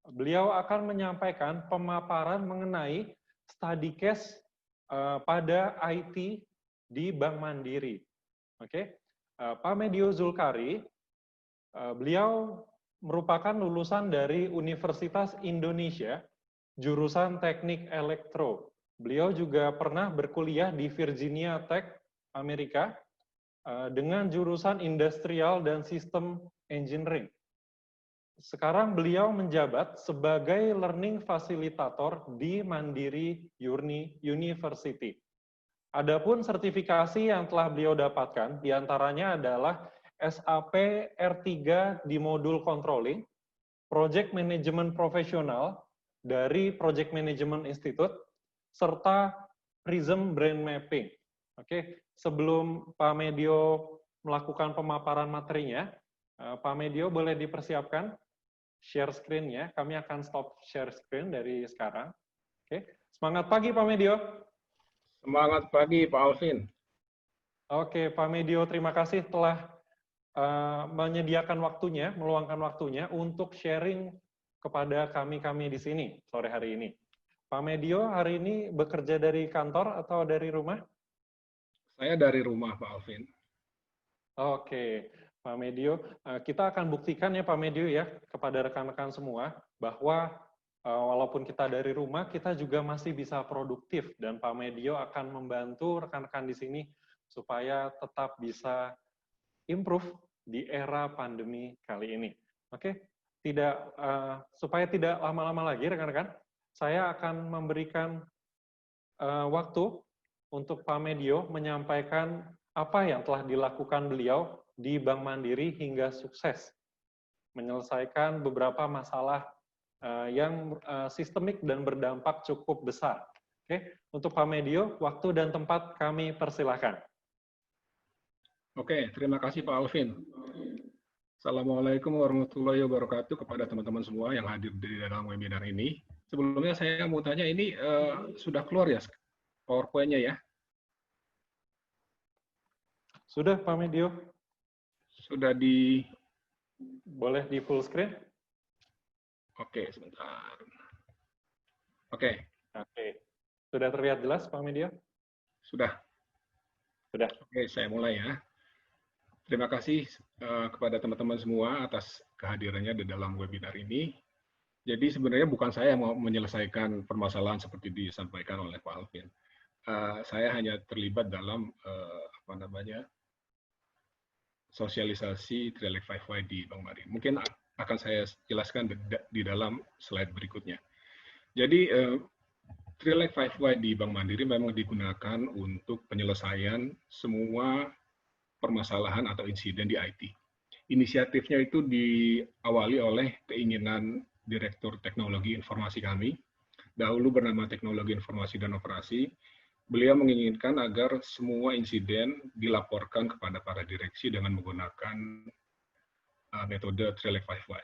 Beliau akan menyampaikan pemaparan mengenai study case pada IT di Bank Mandiri. Oke, Pak Medio Zulkari, beliau merupakan lulusan dari Universitas Indonesia, jurusan Teknik Elektro. Beliau juga pernah berkuliah di Virginia Tech, Amerika, dengan jurusan Industrial dan System Engineering. Sekarang beliau menjabat sebagai Learning Facilitator di Mandiri University. Adapun sertifikasi yang telah beliau dapatkan, diantaranya adalah SAP R3 di modul Controlling, Project Management Profesional dari Project Management Institute, serta Prism Brain Mapping. Oke, sebelum Pak Medio melakukan pemaparan materinya, Pak Medio boleh dipersiapkan share screen-nya. Kami akan stop share screen dari sekarang. Oke, semangat pagi Pak Medio. Semangat pagi, Pak Alvin. Oke, Pak Medio, terima kasih telah menyediakan waktunya, meluangkan waktunya untuk sharing kepada kami di sini sore hari ini. Pak Medio, hari ini bekerja dari kantor atau dari rumah? Saya dari rumah, Pak Alvin. Oke, Pak Medio, kita akan buktikan ya Pak Medio ya, kepada rekan-rekan semua, bahwa walaupun kita dari rumah, kita juga masih bisa produktif, dan Pak Medio akan membantu rekan-rekan di sini supaya tetap bisa improve di era pandemi kali ini. Oke, supaya tidak lama-lama lagi rekan-rekan, saya akan memberikan waktu untuk Pak Medio menyampaikan apa yang telah dilakukan beliau di Bank Mandiri hingga sukses menyelesaikan beberapa masalah yang sistemik dan berdampak cukup besar. Oke, untuk Pak Medio, waktu dan tempat kami persilahkan. Oke, terima kasih Pak Alvin. Assalamualaikum warahmatullahi wabarakatuh kepada teman-teman semua yang hadir di dalam webinar ini. Sebelumnya saya mau tanya, ini sudah keluar ya PowerPoint-nya ya? Sudah Pak Medio? Sudah di... Boleh di full screen? Oke, sebentar. Oke. Oke. Sudah terlihat jelas Pak Medio? Sudah. Sudah. Oke, saya mulai ya. Terima kasih kepada teman-teman semua atas kehadirannya di dalam webinar ini. Jadi sebenarnya bukan saya yang mau menyelesaikan permasalahan seperti disampaikan oleh Pak Alvin. Saya hanya terlibat dalam sosialisasi Trilek 5Y di Bank Mandiri. Mungkin akan saya jelaskan di dalam slide berikutnya. Jadi Trilek 5Y di Bank Mandiri memang digunakan untuk penyelesaian semua permasalahan atau insiden di IT. Inisiatifnya itu diawali oleh keinginan Direktur Teknologi Informasi kami, dahulu bernama Teknologi Informasi dan Operasi. Beliau menginginkan agar semua insiden dilaporkan kepada para direksi dengan menggunakan metode Trilek 5Y.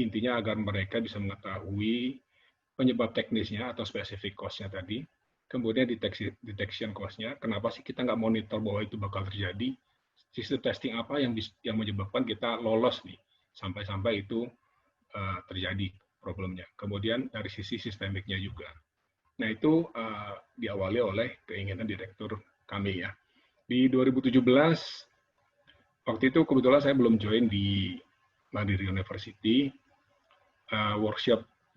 Intinya agar mereka bisa mengetahui penyebab teknisnya atau specific cost-nya tadi, kemudian detection cost-nya, kenapa sih kita nggak monitor bahwa itu bakal terjadi, sistem testing apa yang menyebabkan kita lolos nih, sampai-sampai itu terjadi problemnya. Kemudian dari sisi sistemiknya juga. Nah itu diawali oleh keinginan direktur kami ya. Di 2017, waktu itu kebetulan saya belum join di Mandiri University,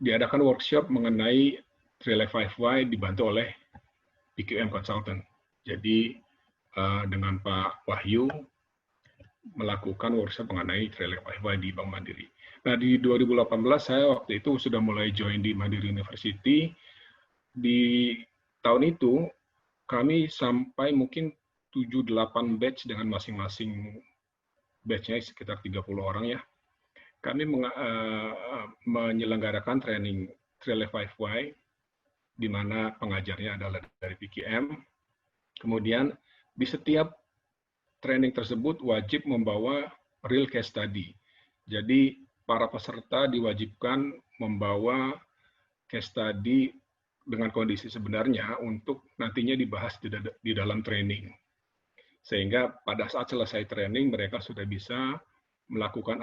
diadakan workshop mengenai Trilek 5Y dibantu oleh PQM Consultant. Jadi dengan Pak Wahyu melakukan workshop mengenai Trilek 5Y di Bank Mandiri. Nah di 2018 saya waktu itu sudah mulai join di Mandiri University. Di tahun itu kami sampai mungkin 7-8 batch dengan masing-masing batch-nya sekitar 30 orang ya. Kami menyelenggarakan training Trilek 5Y di mana pengajarnya adalah dari PKM. Kemudian di setiap training tersebut wajib membawa real case study. Jadi para peserta diwajibkan membawa case study dengan kondisi sebenarnya untuk nantinya dibahas di dalam training. Sehingga pada saat selesai training mereka sudah bisa melakukan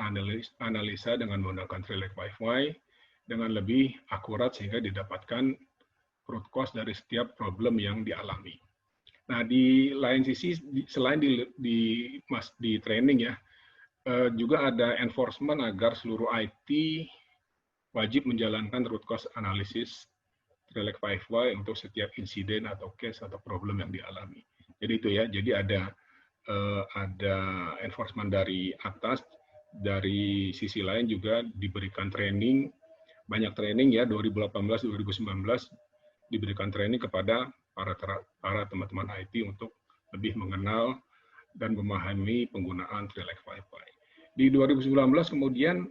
analisa dengan menggunakan Trilek 5Y dengan lebih akurat sehingga didapatkan root cause dari setiap problem yang dialami. Nah, di lain sisi, selain di training ya, juga ada enforcement agar seluruh IT wajib menjalankan root cause analysis Trilek 5Y untuk setiap insiden atau case atau problem yang dialami. Jadi itu ya, jadi ada enforcement dari atas, dari sisi lain juga diberikan training, banyak training ya, 2018-2019 diberikan training kepada para teman-teman IT untuk lebih mengenal dan memahami penggunaan Trilek 5Y. Di 2019 kemudian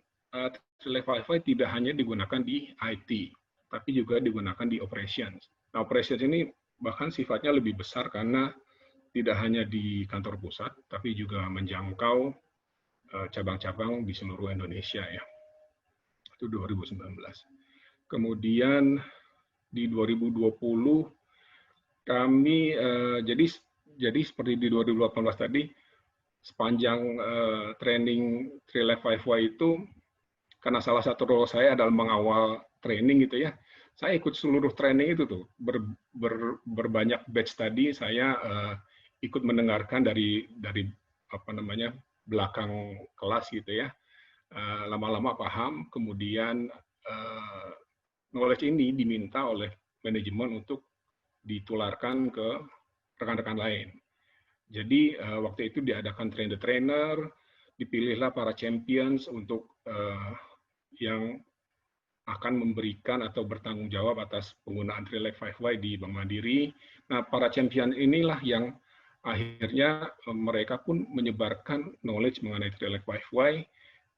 Trilek 5Y tidak hanya digunakan di IT, tapi juga digunakan di operations. Nah, operations ini bahkan sifatnya lebih besar karena tidak hanya di kantor pusat, tapi juga menjangkau cabang-cabang di seluruh Indonesia ya. Itu 2019. Kemudian di 2020 kami jadi seperti di 2018 tadi, sepanjang training Trilek 5Y itu, karena salah satu role saya adalah mengawal training gitu ya, saya ikut seluruh training itu tuh, berbanyak batch tadi saya ikut mendengarkan dari apa namanya belakang kelas gitu ya, lama-lama paham, kemudian knowledge ini diminta oleh manajemen untuk ditularkan ke rekan-rekan lain. Jadi waktu itu diadakan train the trainer, dipilihlah para champions untuk yang akan memberikan atau bertanggung jawab atas penggunaan Trilek 5Y di Bank Mandiri. Nah, para champion inilah yang akhirnya mereka pun menyebarkan knowledge mengenai Trilek 5Y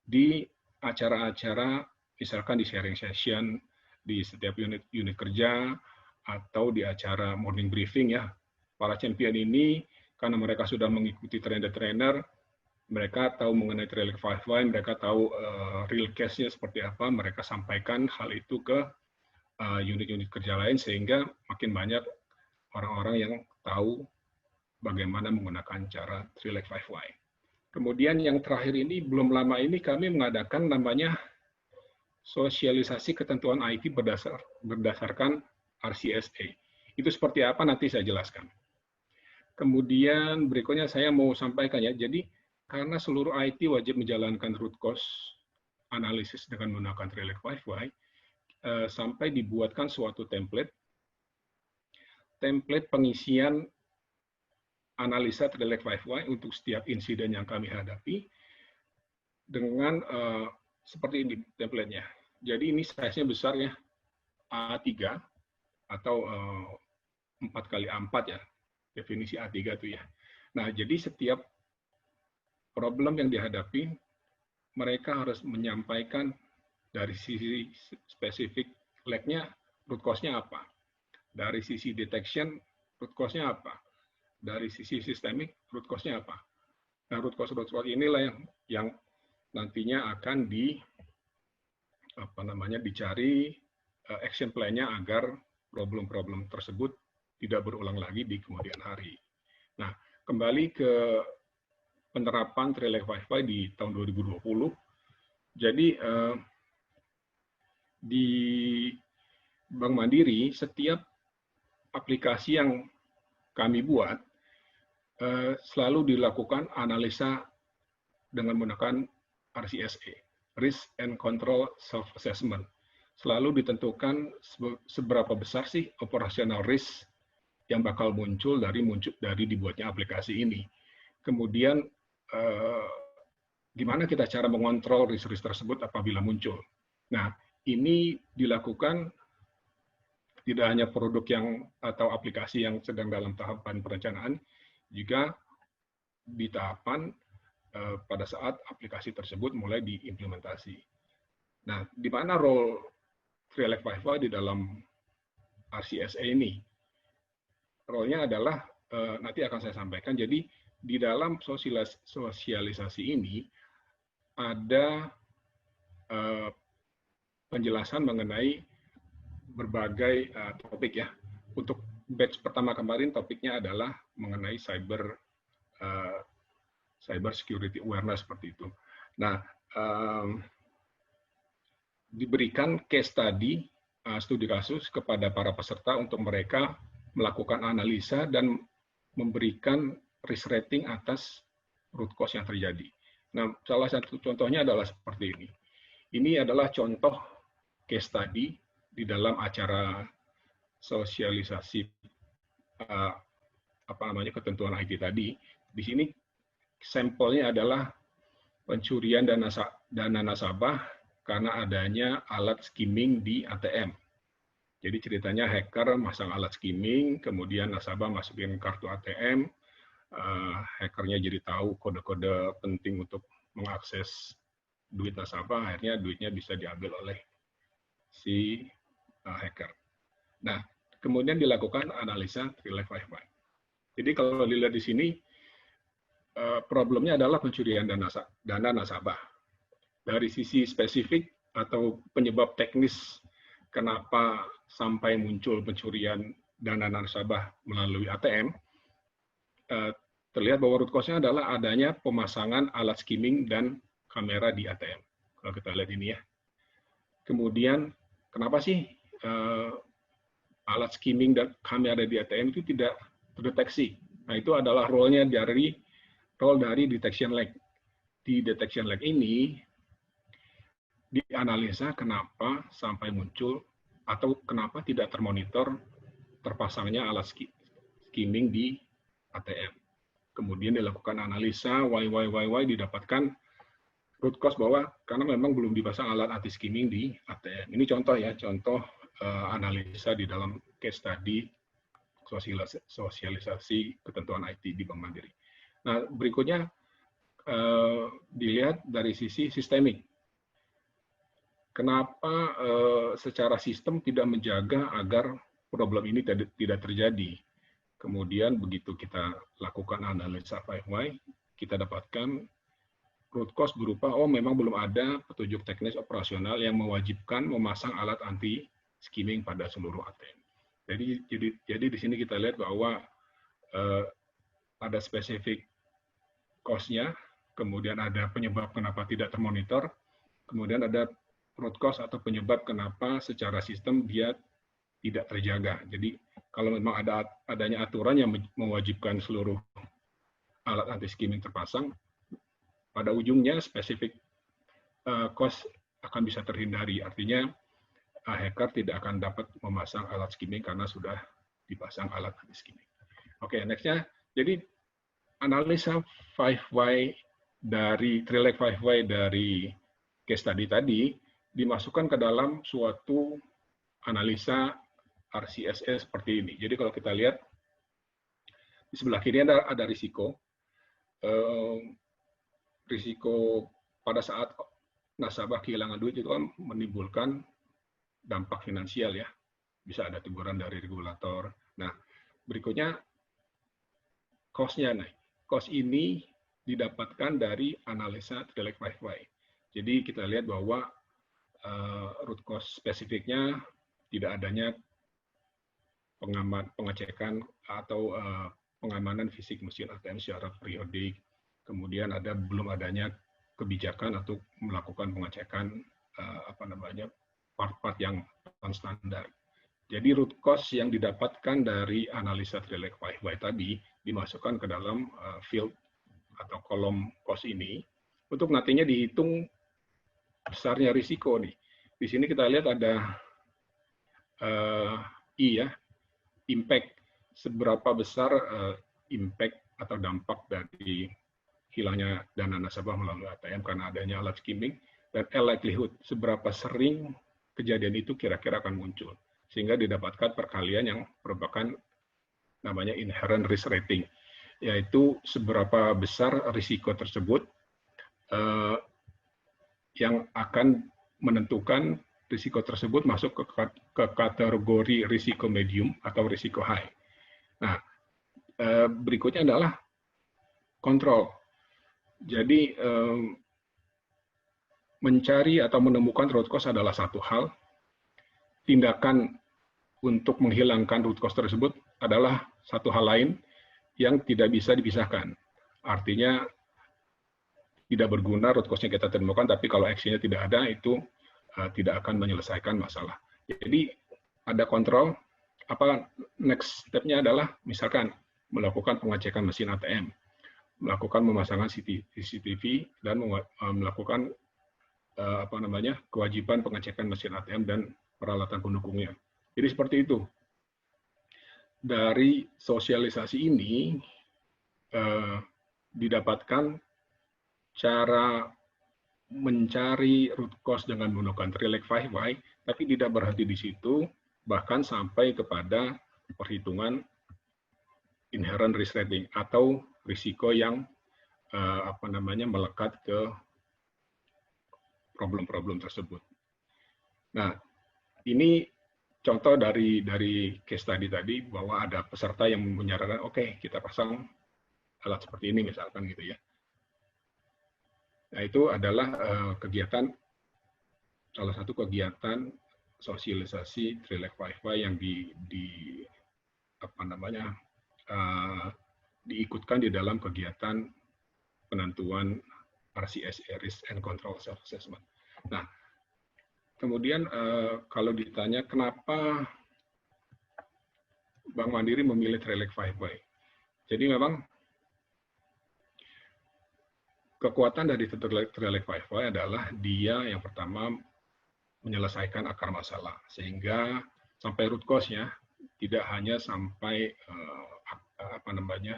di acara-acara, misalkan di sharing session, di setiap unit kerja, atau di acara morning briefing ya. Para champion ini, karena mereka sudah mengikuti train the trainer, mereka tahu mengenai Trilek 5Y, mereka tahu real case-nya seperti apa, mereka sampaikan hal itu ke unit-unit kerja lain, sehingga makin banyak orang-orang yang tahu bagaimana menggunakan cara Trilek 5Y. Kemudian yang terakhir ini, belum lama ini kami mengadakan namanya sosialisasi ketentuan IT berdasarkan RCSA. Itu seperti apa nanti saya jelaskan. Kemudian berikutnya saya mau sampaikan ya, jadi karena seluruh IT wajib menjalankan root cause analisis dengan menggunakan Trilek 5Y, sampai dibuatkan suatu template pengisian analisa Trilek 5Y untuk setiap insiden yang kami hadapi dengan seperti ini template-nya. Jadi ini size-nya besar ya, A3 atau 4x4 ya, definisi A3 itu ya. Nah, jadi setiap problem yang dihadapi, mereka harus menyampaikan dari sisi spesifik lag-nya, root cause-nya apa. Dari sisi detection, root cause-nya apa. Dari sisi sistemik, root cause-nya apa. Nah, root cause inilah yang nantinya akan dicari action plan-nya agar problem-problem tersebut tidak berulang lagi di kemudian hari. Nah, kembali ke penerapan Trilek 5Y di tahun 2020. Jadi di Bank Mandiri, setiap aplikasi yang kami buat selalu dilakukan analisa dengan menggunakan RCSA, Risk and Control Self-Assessment. Selalu ditentukan seberapa besar sih operational risk yang bakal muncul dari dibuatnya aplikasi ini. Kemudian gimana kita cara mengontrol risk-risk tersebut apabila muncul. Nah, ini dilakukan tidak hanya produk atau aplikasi yang sedang dalam tahapan perencanaan, juga di tahapan pada saat aplikasi tersebut mulai diimplementasi. Nah, di mana role Trilek 5Y di dalam RCSA ini? Role-nya adalah, nanti akan saya sampaikan, jadi di dalam sosialisasi ini ada penjelasan mengenai berbagai topik ya. Untuk batch pertama kemarin topiknya adalah mengenai cyber security awareness seperti itu. Nah, diberikan case study, studi kasus kepada para peserta untuk mereka melakukan analisa dan memberikan risk rating atas root cause yang terjadi. Nah, salah satu contohnya adalah seperti ini. Ini adalah contoh case study di dalam acara sosialisasi ketentuan IT tadi. Di sini sampelnya adalah pencurian dana nasabah karena adanya alat skimming di ATM. Jadi ceritanya hacker masang alat skimming, kemudian nasabah masukin kartu ATM, hackernya jadi tahu kode-kode penting untuk mengakses duit nasabah, akhirnya duitnya bisa diambil oleh si hacker. Nah, kemudian dilakukan analisa Three-Leg 5-Why. Jadi kalau dilihat di sini, problemnya adalah pencurian dana nasabah. Dari sisi spesifik atau penyebab teknis kenapa sampai muncul pencurian dana nasabah melalui ATM, terlihat bahwa root cause-nya adalah adanya pemasangan alat skimming dan kamera di ATM. Kalau kita lihat ini ya. Kemudian, kenapa sih alat skimming dan kamera di ATM itu tidak terdeteksi? Nah, itu adalah role dari detection lag. Di detection lag ini dianalisa kenapa sampai muncul atau kenapa tidak termonitor terpasangnya alat skimming di ATM. Kemudian dilakukan analisa why didapatkan root cause bahwa karena memang belum dipasang alat anti skimming di ATM. Ini contoh ya, contoh analisa di dalam case study sosialisasi ketentuan IT di Bank Mandiri. Nah, berikutnya dilihat dari sisi sistemik. Kenapa secara sistem tidak menjaga agar problem ini tidak terjadi? Kemudian begitu kita lakukan analisa 5Y, kita dapatkan root cause berupa, memang belum ada petunjuk teknis operasional yang mewajibkan memasang alat anti skimming pada seluruh ATM. Jadi di sini kita lihat bahwa ada spesifik cost-nya, kemudian ada penyebab kenapa tidak termonitor, kemudian ada root cause atau penyebab kenapa secara sistem dia tidak terjaga. Jadi kalau memang adanya aturan yang mewajibkan seluruh alat anti skimming terpasang, pada ujungnya spesifik cost akan bisa terhindari. Artinya hacker tidak akan dapat memasang alat skimming karena sudah dipasang alat anti skimming. Oke, next-nya. Jadi analisa 5Y dari Three-Leg 5Y dari case study tadi dimasukkan ke dalam suatu analisa RCSS seperti ini. Jadi kalau kita lihat di sebelah kiri ada risiko. Risiko pada saat nasabah kehilangan duit itu kan menimbulkan dampak finansial ya. Bisa ada teguran dari regulator. Nah, berikutnya cost-nya. Nah, cost ini didapatkan dari analisa Three-Leg 5Y. Jadi kita lihat bahwa root cause spesifiknya tidak adanya pengecekan atau pengamanan fisik mesin ATM secara periodik. Kemudian belum adanya kebijakan untuk melakukan pengecekan part-part yang non-standar. Jadi root cause yang didapatkan dari analisa Three-Leg 5Y tadi dimasukkan ke dalam field atau kolom cost ini untuk nantinya dihitung besarnya risiko nih. Di sini kita lihat ada impact, seberapa besar impact atau dampak dari hilangnya dana nasabah melalui ATM karena adanya alat skimming, dan likelihood, seberapa sering kejadian itu kira-kira akan muncul. Sehingga didapatkan perkalian yang merupakan namanya inherent risk rating, yaitu seberapa besar risiko tersebut yang akan menentukan risiko tersebut masuk ke kategori risiko medium atau risiko high. Nah, berikutnya adalah kontrol. Jadi mencari atau menemukan root cause adalah satu hal. Tindakan untuk menghilangkan root cause tersebut adalah satu hal lain yang tidak bisa dipisahkan. Artinya tidak berguna root cause-nya kita temukan, tapi kalau action-nya tidak ada, itu tidak akan menyelesaikan masalah. Jadi ada kontrol. Apa next step-nya adalah misalkan melakukan pengecekan mesin ATM, melakukan pemasangan CCTV, dan melakukan kewajiban pengecekan mesin ATM dan peralatan pendukungnya. Jadi seperti itu. Dari sosialisasi ini didapatkan cara mencari root cause dengan menggunakan Trilek 5Y, tapi tidak berhenti di situ, bahkan sampai kepada perhitungan inherent risk rating atau risiko yang melekat ke problem-problem tersebut. Nah, ini contoh dari case study tadi bahwa ada peserta yang menyarankan, oke, kita pasang alat seperti ini misalkan gitu ya. Nah, itu adalah salah satu kegiatan sosialisasi Trilek 5Y yang diikutkan di dalam kegiatan penentuan RCSA, Risk and Control Self-Assessment. Nah, kemudian kalau ditanya kenapa Bank Mandiri memilih Trilek 5Y, jadi memang kekuatan dari Trilek 5Y adalah dia yang pertama menyelesaikan akar masalah, sehingga sampai root cause-nya tidak hanya sampai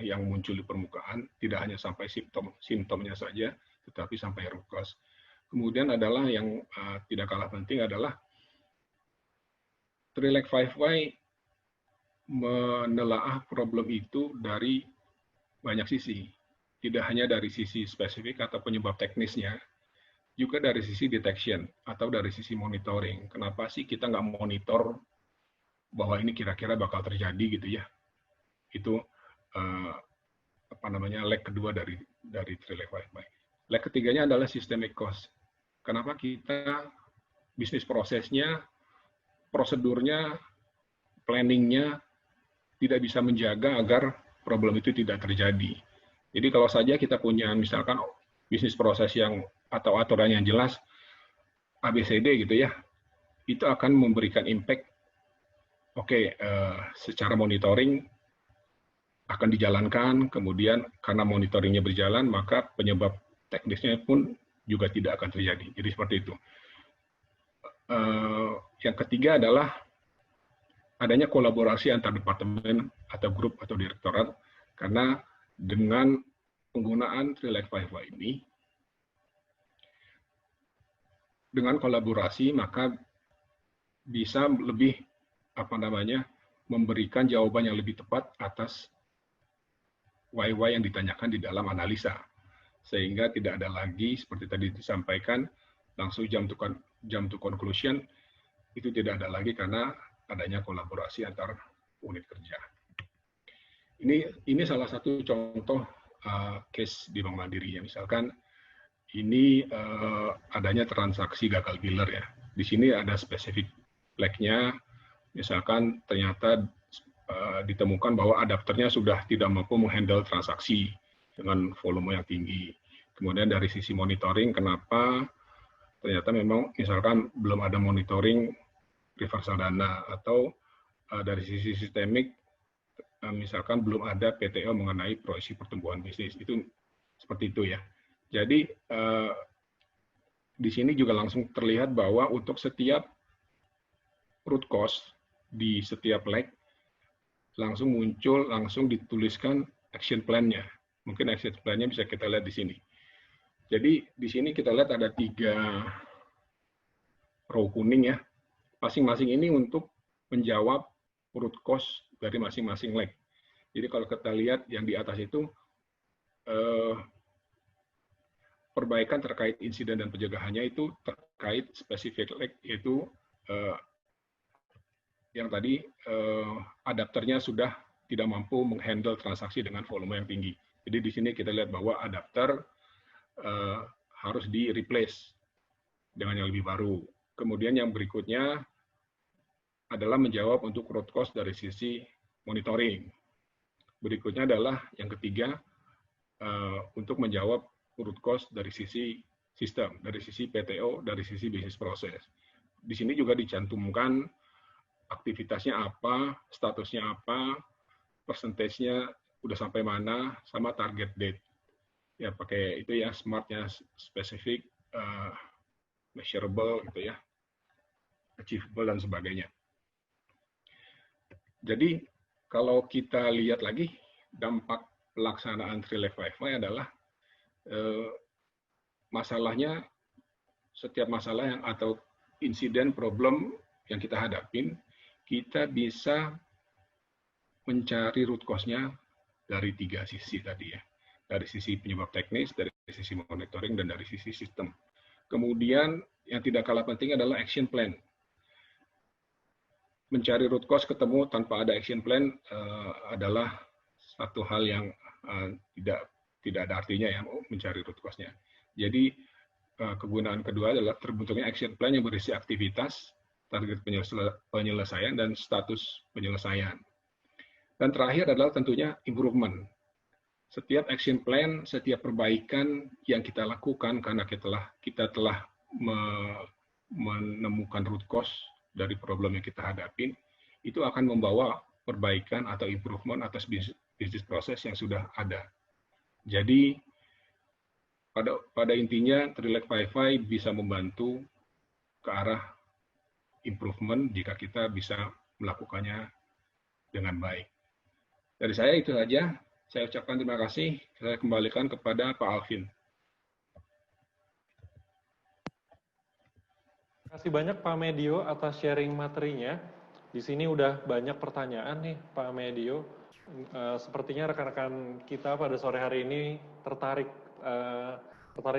yang muncul di permukaan, tidak hanya sampai simptomnya saja, tetapi sampai root cause. Kemudian adalah yang tidak kalah penting adalah Trilek 5Y menelaah problem itu dari banyak sisi. Tidak hanya dari sisi spesifik atau penyebab teknisnya, juga dari sisi detection atau dari sisi monitoring. Kenapa sih kita nggak monitor bahwa ini kira-kira bakal terjadi gitu ya? Itu leg kedua dari Trilek 5Y. Leg ketiganya adalah systemic cost. Kenapa kita bisnis prosesnya, prosedurnya, planningnya tidak bisa menjaga agar problem itu tidak terjadi. Jadi kalau saja kita punya misalkan bisnis proses yang atau aturan yang jelas ABCD gitu ya, itu akan memberikan impact. Secara monitoring akan dijalankan, kemudian karena monitoringnya berjalan, maka penyebab teknisnya pun juga tidak akan terjadi. Jadi seperti itu. Yang ketiga adalah adanya kolaborasi antar departemen atau grup atau direktorat, karena dengan penggunaan Trilek 5Y ini, dengan kolaborasi maka bisa lebih memberikan jawaban yang lebih tepat atas why yang ditanyakan di dalam analisa, sehingga tidak ada lagi seperti tadi disampaikan langsung jump to conclusion, itu tidak ada lagi karena adanya kolaborasi antar unit kerja. Ini salah satu contoh case di Bank Mandiri ya. Misalkan ini adanya transaksi gagal biller ya. Di sini ada spesifik lag-nya. Misalkan ternyata ditemukan bahwa adapternya sudah tidak mampu menghandle transaksi dengan volume yang tinggi. Kemudian dari sisi monitoring, kenapa ternyata memang misalkan belum ada monitoring reversal dana, atau dari sisi sistemik misalkan belum ada PTO mengenai proyeksi pertumbuhan bisnis. Itu seperti itu ya. Jadi di sini juga langsung terlihat bahwa untuk setiap root cause di setiap leg langsung muncul, langsung dituliskan action plan-nya. Mungkin action plan-nya bisa kita lihat di sini. Jadi di sini kita lihat ada 3 row kuning ya. Masing-masing ini untuk menjawab root cause dari masing-masing leg. Jadi kalau kita lihat yang di atas itu perbaikan terkait insiden dan pencegahannya itu terkait spesifik leg, yaitu yang tadi adapternya sudah tidak mampu menghandle transaksi dengan volume yang tinggi. Jadi di sini kita lihat bahwa adapter harus di-replace dengan yang lebih baru. Kemudian yang berikutnya adalah menjawab untuk root cause dari sisi monitoring. Berikutnya adalah yang ketiga, untuk menjawab root cause dari sisi sistem, dari sisi PTO, dari sisi bisnis proses. Di sini juga dicantumkan aktivitasnya apa, statusnya apa, persentasenya udah sampai mana, sama target date. Ya pakai itu ya, smartnya spesifik, measurable gitu ya, achievable dan sebagainya. Jadi kalau kita lihat lagi dampak pelaksanaan Trilek 5Y adalah masalahnya, setiap masalah yang atau insiden problem yang kita hadapin, kita bisa mencari root cause-nya dari 3 sisi tadi ya. Dari sisi penyebab teknis, dari sisi monitoring, dan dari sisi sistem. Kemudian yang tidak kalah penting adalah action plan. Mencari root cause ketemu tanpa ada action plan adalah satu hal yang tidak ada artinya ya, mencari root cause-nya. Jadi kegunaan kedua adalah terbentuknya action plan yang berisi aktivitas, target penyelesaian, dan status penyelesaian. Dan terakhir adalah tentunya improvement. Setiap action plan, setiap perbaikan yang kita lakukan karena kita telah menemukan root cause dari problem yang kita hadapin, itu akan membawa perbaikan atau improvement atas bisnis proses yang sudah ada. Jadi pada intinya Trilek 5Y bisa membantu ke arah improvement jika kita bisa melakukannya dengan baik. Dari saya itu saja. Saya ucapkan terima kasih. Saya kembalikan kepada Pak Alvin. Terima kasih banyak Pak Medio atas sharing materinya. Di sini udah banyak pertanyaan nih Pak Medio. Sepertinya rekan-rekan kita pada sore hari ini tertarik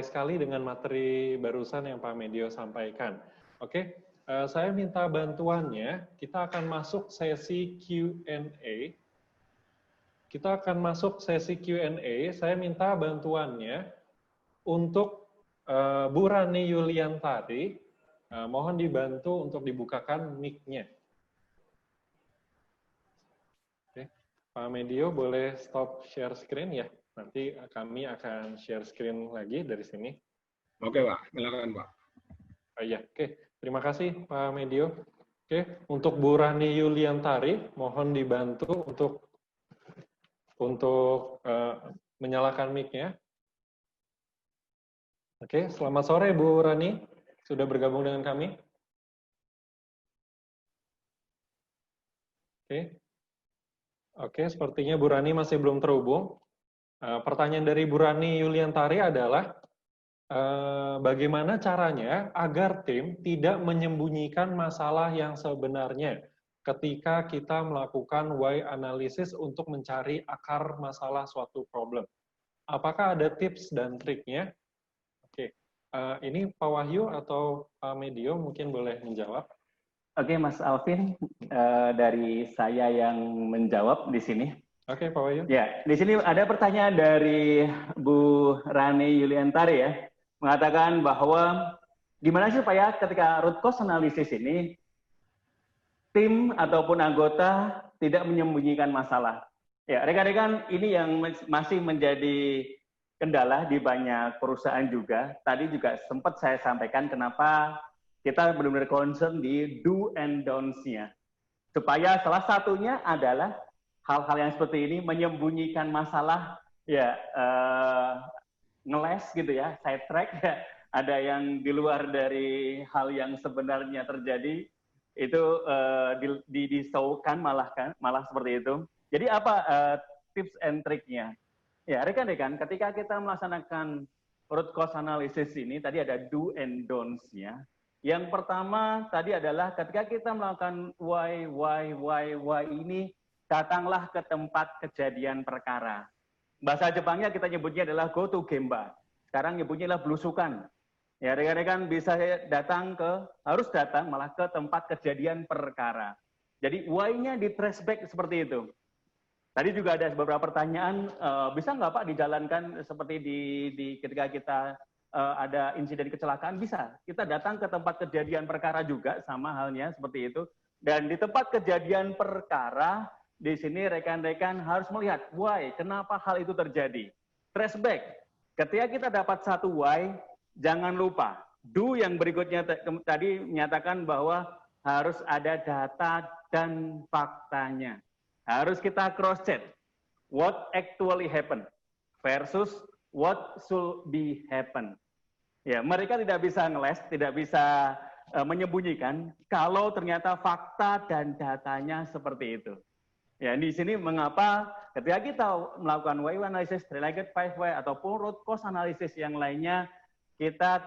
sekali dengan materi barusan yang Pak Medio sampaikan. Oke, saya minta bantuannya. Kita akan masuk sesi Q&A. Saya minta bantuannya untuk Bu Rani Yuliantari. Mohon dibantu untuk dibukakan mic-nya. Oke. Pak Medio boleh stop share screen ya? Nanti kami akan share screen lagi dari sini. Oke Pak, silakan Pak. Ya, oke. Terima kasih Pak Medio. Oke, untuk Bu Rani Yuliantari, mohon dibantu untuk menyalakan mic-nya. Oke, selamat sore Bu Rani, sudah bergabung dengan kami. Oke, sepertinya Bu Rani masih belum terhubung. Pertanyaan dari Bu Rani Yuliantari adalah, bagaimana caranya agar tim tidak menyembunyikan masalah yang sebenarnya ketika kita melakukan why analysis untuk mencari akar masalah suatu problem. Apakah ada tips dan triknya? Oke, ini Pak Wahyu atau Pak Medio mungkin boleh menjawab. Oke, Mas Alvin, dari saya yang menjawab di sini. Oke, Pak Wahyu. Ya, di sini ada pertanyaan dari Bu Rani Yuliantari ya, mengatakan bahwa gimana sih supaya ketika root cause analysis ini tim ataupun anggota tidak menyembunyikan masalah. Ya, rekan-rekan, ini yang masih menjadi kendala di banyak perusahaan juga. Tadi juga sempat saya sampaikan kenapa kita benar-benar concern di do and don'ts-nya. Supaya salah satunya adalah hal-hal yang seperti ini, menyembunyikan masalah, ya ngeles gitu ya, side track, ya, ada yang di luar dari hal yang sebenarnya terjadi, itu disaukan malah seperti itu. Jadi apa tips and triknya? Ya, rekan-rekan, ketika kita melaksanakan root cause analysis ini, tadi ada do and don'ts-nya. Yang pertama tadi adalah ketika kita melakukan why ini, datanglah ke tempat kejadian perkara. Bahasa Jepangnya kita nyebutnya adalah go to gemba. Sekarang nyebutnya adalah belusukan. Ya, rekan-rekan bisa harus datang malah ke tempat kejadian perkara. Jadi why-nya di trace back seperti itu. Tadi juga ada beberapa pertanyaan, bisa nggak Pak dijalankan seperti di ketika kita ada insiden kecelakaan? Bisa. Kita datang ke tempat kejadian perkara juga, sama halnya seperti itu. Dan di tempat kejadian perkara, di sini rekan-rekan harus melihat, why, kenapa hal itu terjadi. Trace back. Ketika kita dapat satu why, jangan lupa, do yang berikutnya tadi menyatakan bahwa harus ada data dan faktanya. Harus kita cross-check what actually happened versus what should be happen. Ya, mereka tidak bisa ngeles, tidak bisa menyembunyikan kalau ternyata fakta dan datanya seperti itu. Ya, di sini mengapa ketika kita melakukan why analysis, related 5 why ataupun root cause analysis yang lainnya, kita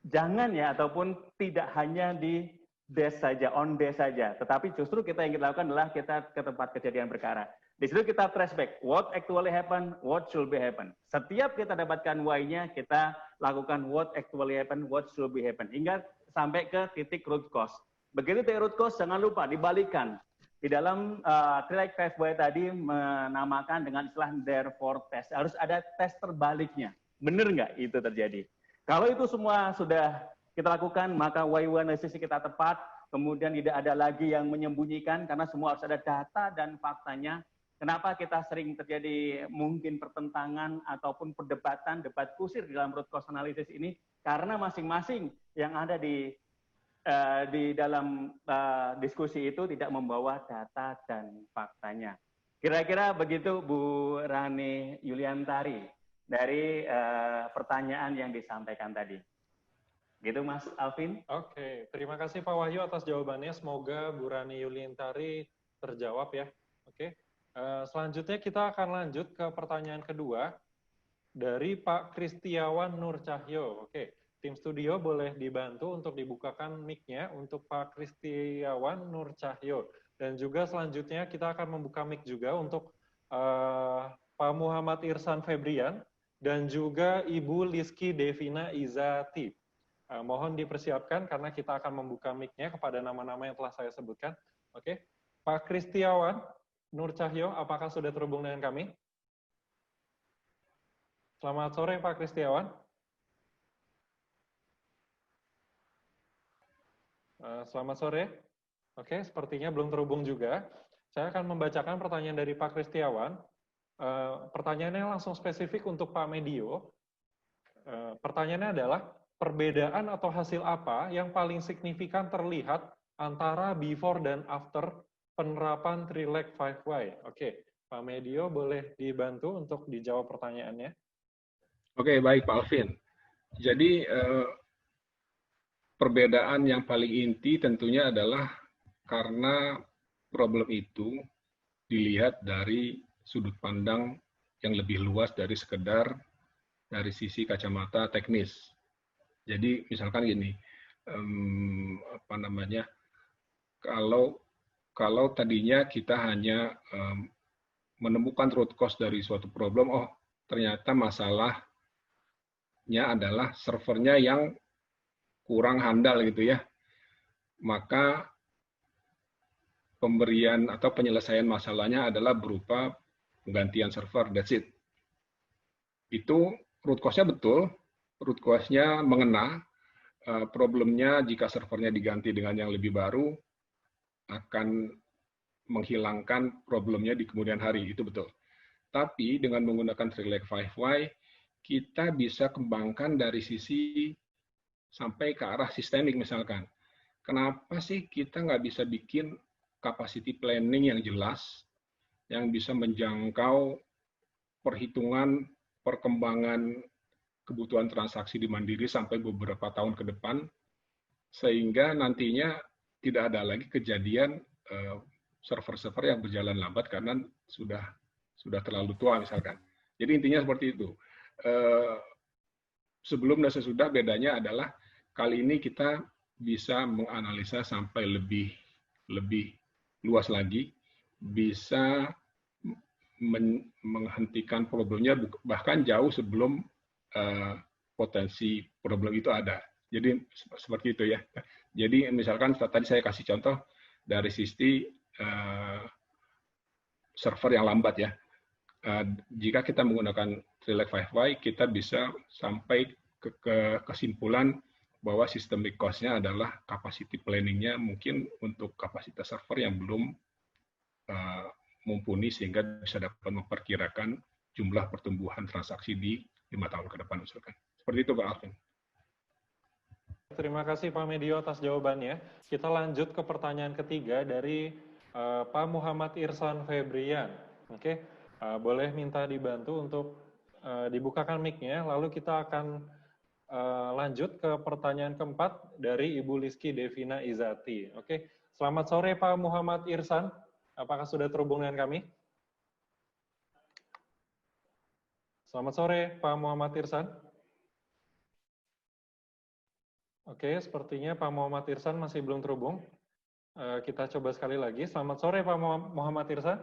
jangan ya ataupun tidak hanya di dash saja, on dash saja. Tetapi justru kita yang kita lakukan adalah kita ke tempat kejadian perkara. Di situ kita trace back, what actually happen, what should be happen. Setiap kita dapatkan why-nya, kita lakukan what actually happen, what should be happen. Hingga sampai ke titik root cause. Begitu titik root cause, jangan lupa dibalikan. Di dalam Trilike 5 why tadi menamakan dengan istilah therefore test. Harus ada tes terbaliknya. Benar nggak itu terjadi? Kalau itu semua sudah kita lakukan, maka why analysis kita tepat, kemudian tidak ada lagi yang menyembunyikan, karena semua harus ada data dan faktanya. Kenapa kita sering terjadi mungkin pertentangan ataupun perdebatan, debat kusir di dalam root cause analysis ini? Karena masing-masing yang ada di dalam diskusi itu tidak membawa data dan faktanya. Kira-kira begitu Bu Rani Yuliantari dari pertanyaan yang disampaikan tadi. Gitu Mas Alvin. Oke, terima kasih Pak Wahyu atas jawabannya. Semoga Bu Rani Yuliantari terjawab ya. Oke, selanjutnya kita akan lanjut ke pertanyaan kedua dari Pak Kristiawan Nur Cahyo. Oke, tim studio boleh dibantu untuk dibukakan mic-nya untuk Pak Kristiawan Nur Cahyo. Dan juga selanjutnya kita akan membuka mic juga untuk Pak Muhammad Irsan Febrian dan juga Ibu Liski Devina Izati. Mohon dipersiapkan karena kita akan membuka mic-nya kepada nama-nama yang telah saya sebutkan. Oke, Pak Kristiawan Nur Cahyo, apakah sudah terhubung dengan kami? Selamat sore Pak Kristiawan. Selamat sore. Oke, sepertinya belum terhubung juga. Saya akan membacakan pertanyaan dari Pak Kristiawan. Pertanyaannya langsung spesifik untuk Pak Medio. Pertanyaannya adalah, perbedaan atau hasil apa yang paling signifikan terlihat antara before dan after penerapan Trilike 5 why? Oke, Pak Medio boleh dibantu untuk dijawab pertanyaannya. Oke, baik Pak Alvin. Jadi perbedaan yang paling inti tentunya adalah karena problem itu dilihat dari sudut pandang yang lebih luas dari sekedar dari sisi kacamata teknis. Jadi misalkan gini, kalau tadinya kita hanya menemukan root cause dari suatu problem, oh ternyata masalahnya adalah servernya yang kurang handal gitu ya, maka pemberian atau penyelesaian masalahnya adalah berupa penggantian server, that's it. Itu root cause-nya betul, root cause-nya mengena, problemnya jika servernya diganti dengan yang lebih baru, akan menghilangkan problemnya di kemudian hari, itu betul. Tapi dengan menggunakan Trilike 5 why, kita bisa kembangkan dari sisi sampai ke arah sistemik misalkan. Kenapa sih kita nggak bisa bikin capacity planning yang jelas, yang bisa menjangkau perhitungan perkembangan kebutuhan transaksi di Mandiri sampai beberapa tahun ke depan, sehingga nantinya tidak ada lagi kejadian server-server yang berjalan lambat karena sudah terlalu tua misalkan. Jadi intinya seperti itu. Sebelum dan sesudah bedanya adalah kali ini kita bisa menganalisa sampai lebih luas lagi, bisa menghentikan problemnya bahkan jauh sebelum potensi problem itu ada. Jadi seperti itu ya. Jadi misalkan tadi saya kasih contoh dari sisi server yang lambat ya. Jika kita menggunakan Trilake 5Y, kita bisa sampai ke kesimpulan bahwa systemic cost-nya adalah capacity planning-nya mungkin untuk kapasitas server yang belum mumpuni sehingga bisa dapat memperkirakan jumlah pertumbuhan transaksi di 5 tahun ke depan misalkan. Seperti itu Pak Alvin. Terima kasih Pak Medio atas jawabannya. Kita lanjut ke pertanyaan ketiga dari Pak Muhammad Irsan Febrian. Oke, boleh minta dibantu untuk dibukakan mic-nya, lalu kita akan lanjut ke pertanyaan keempat dari Ibu Liski Devina Izati. Oke, selamat sore Pak Muhammad Irsan, apakah sudah terhubung dengan kami? Selamat sore Pak Muhammad Irsan. Oke, sepertinya Pak Muhammad Irsan masih belum terhubung. Kita coba sekali lagi. Selamat sore Pak Muhammad Irsan.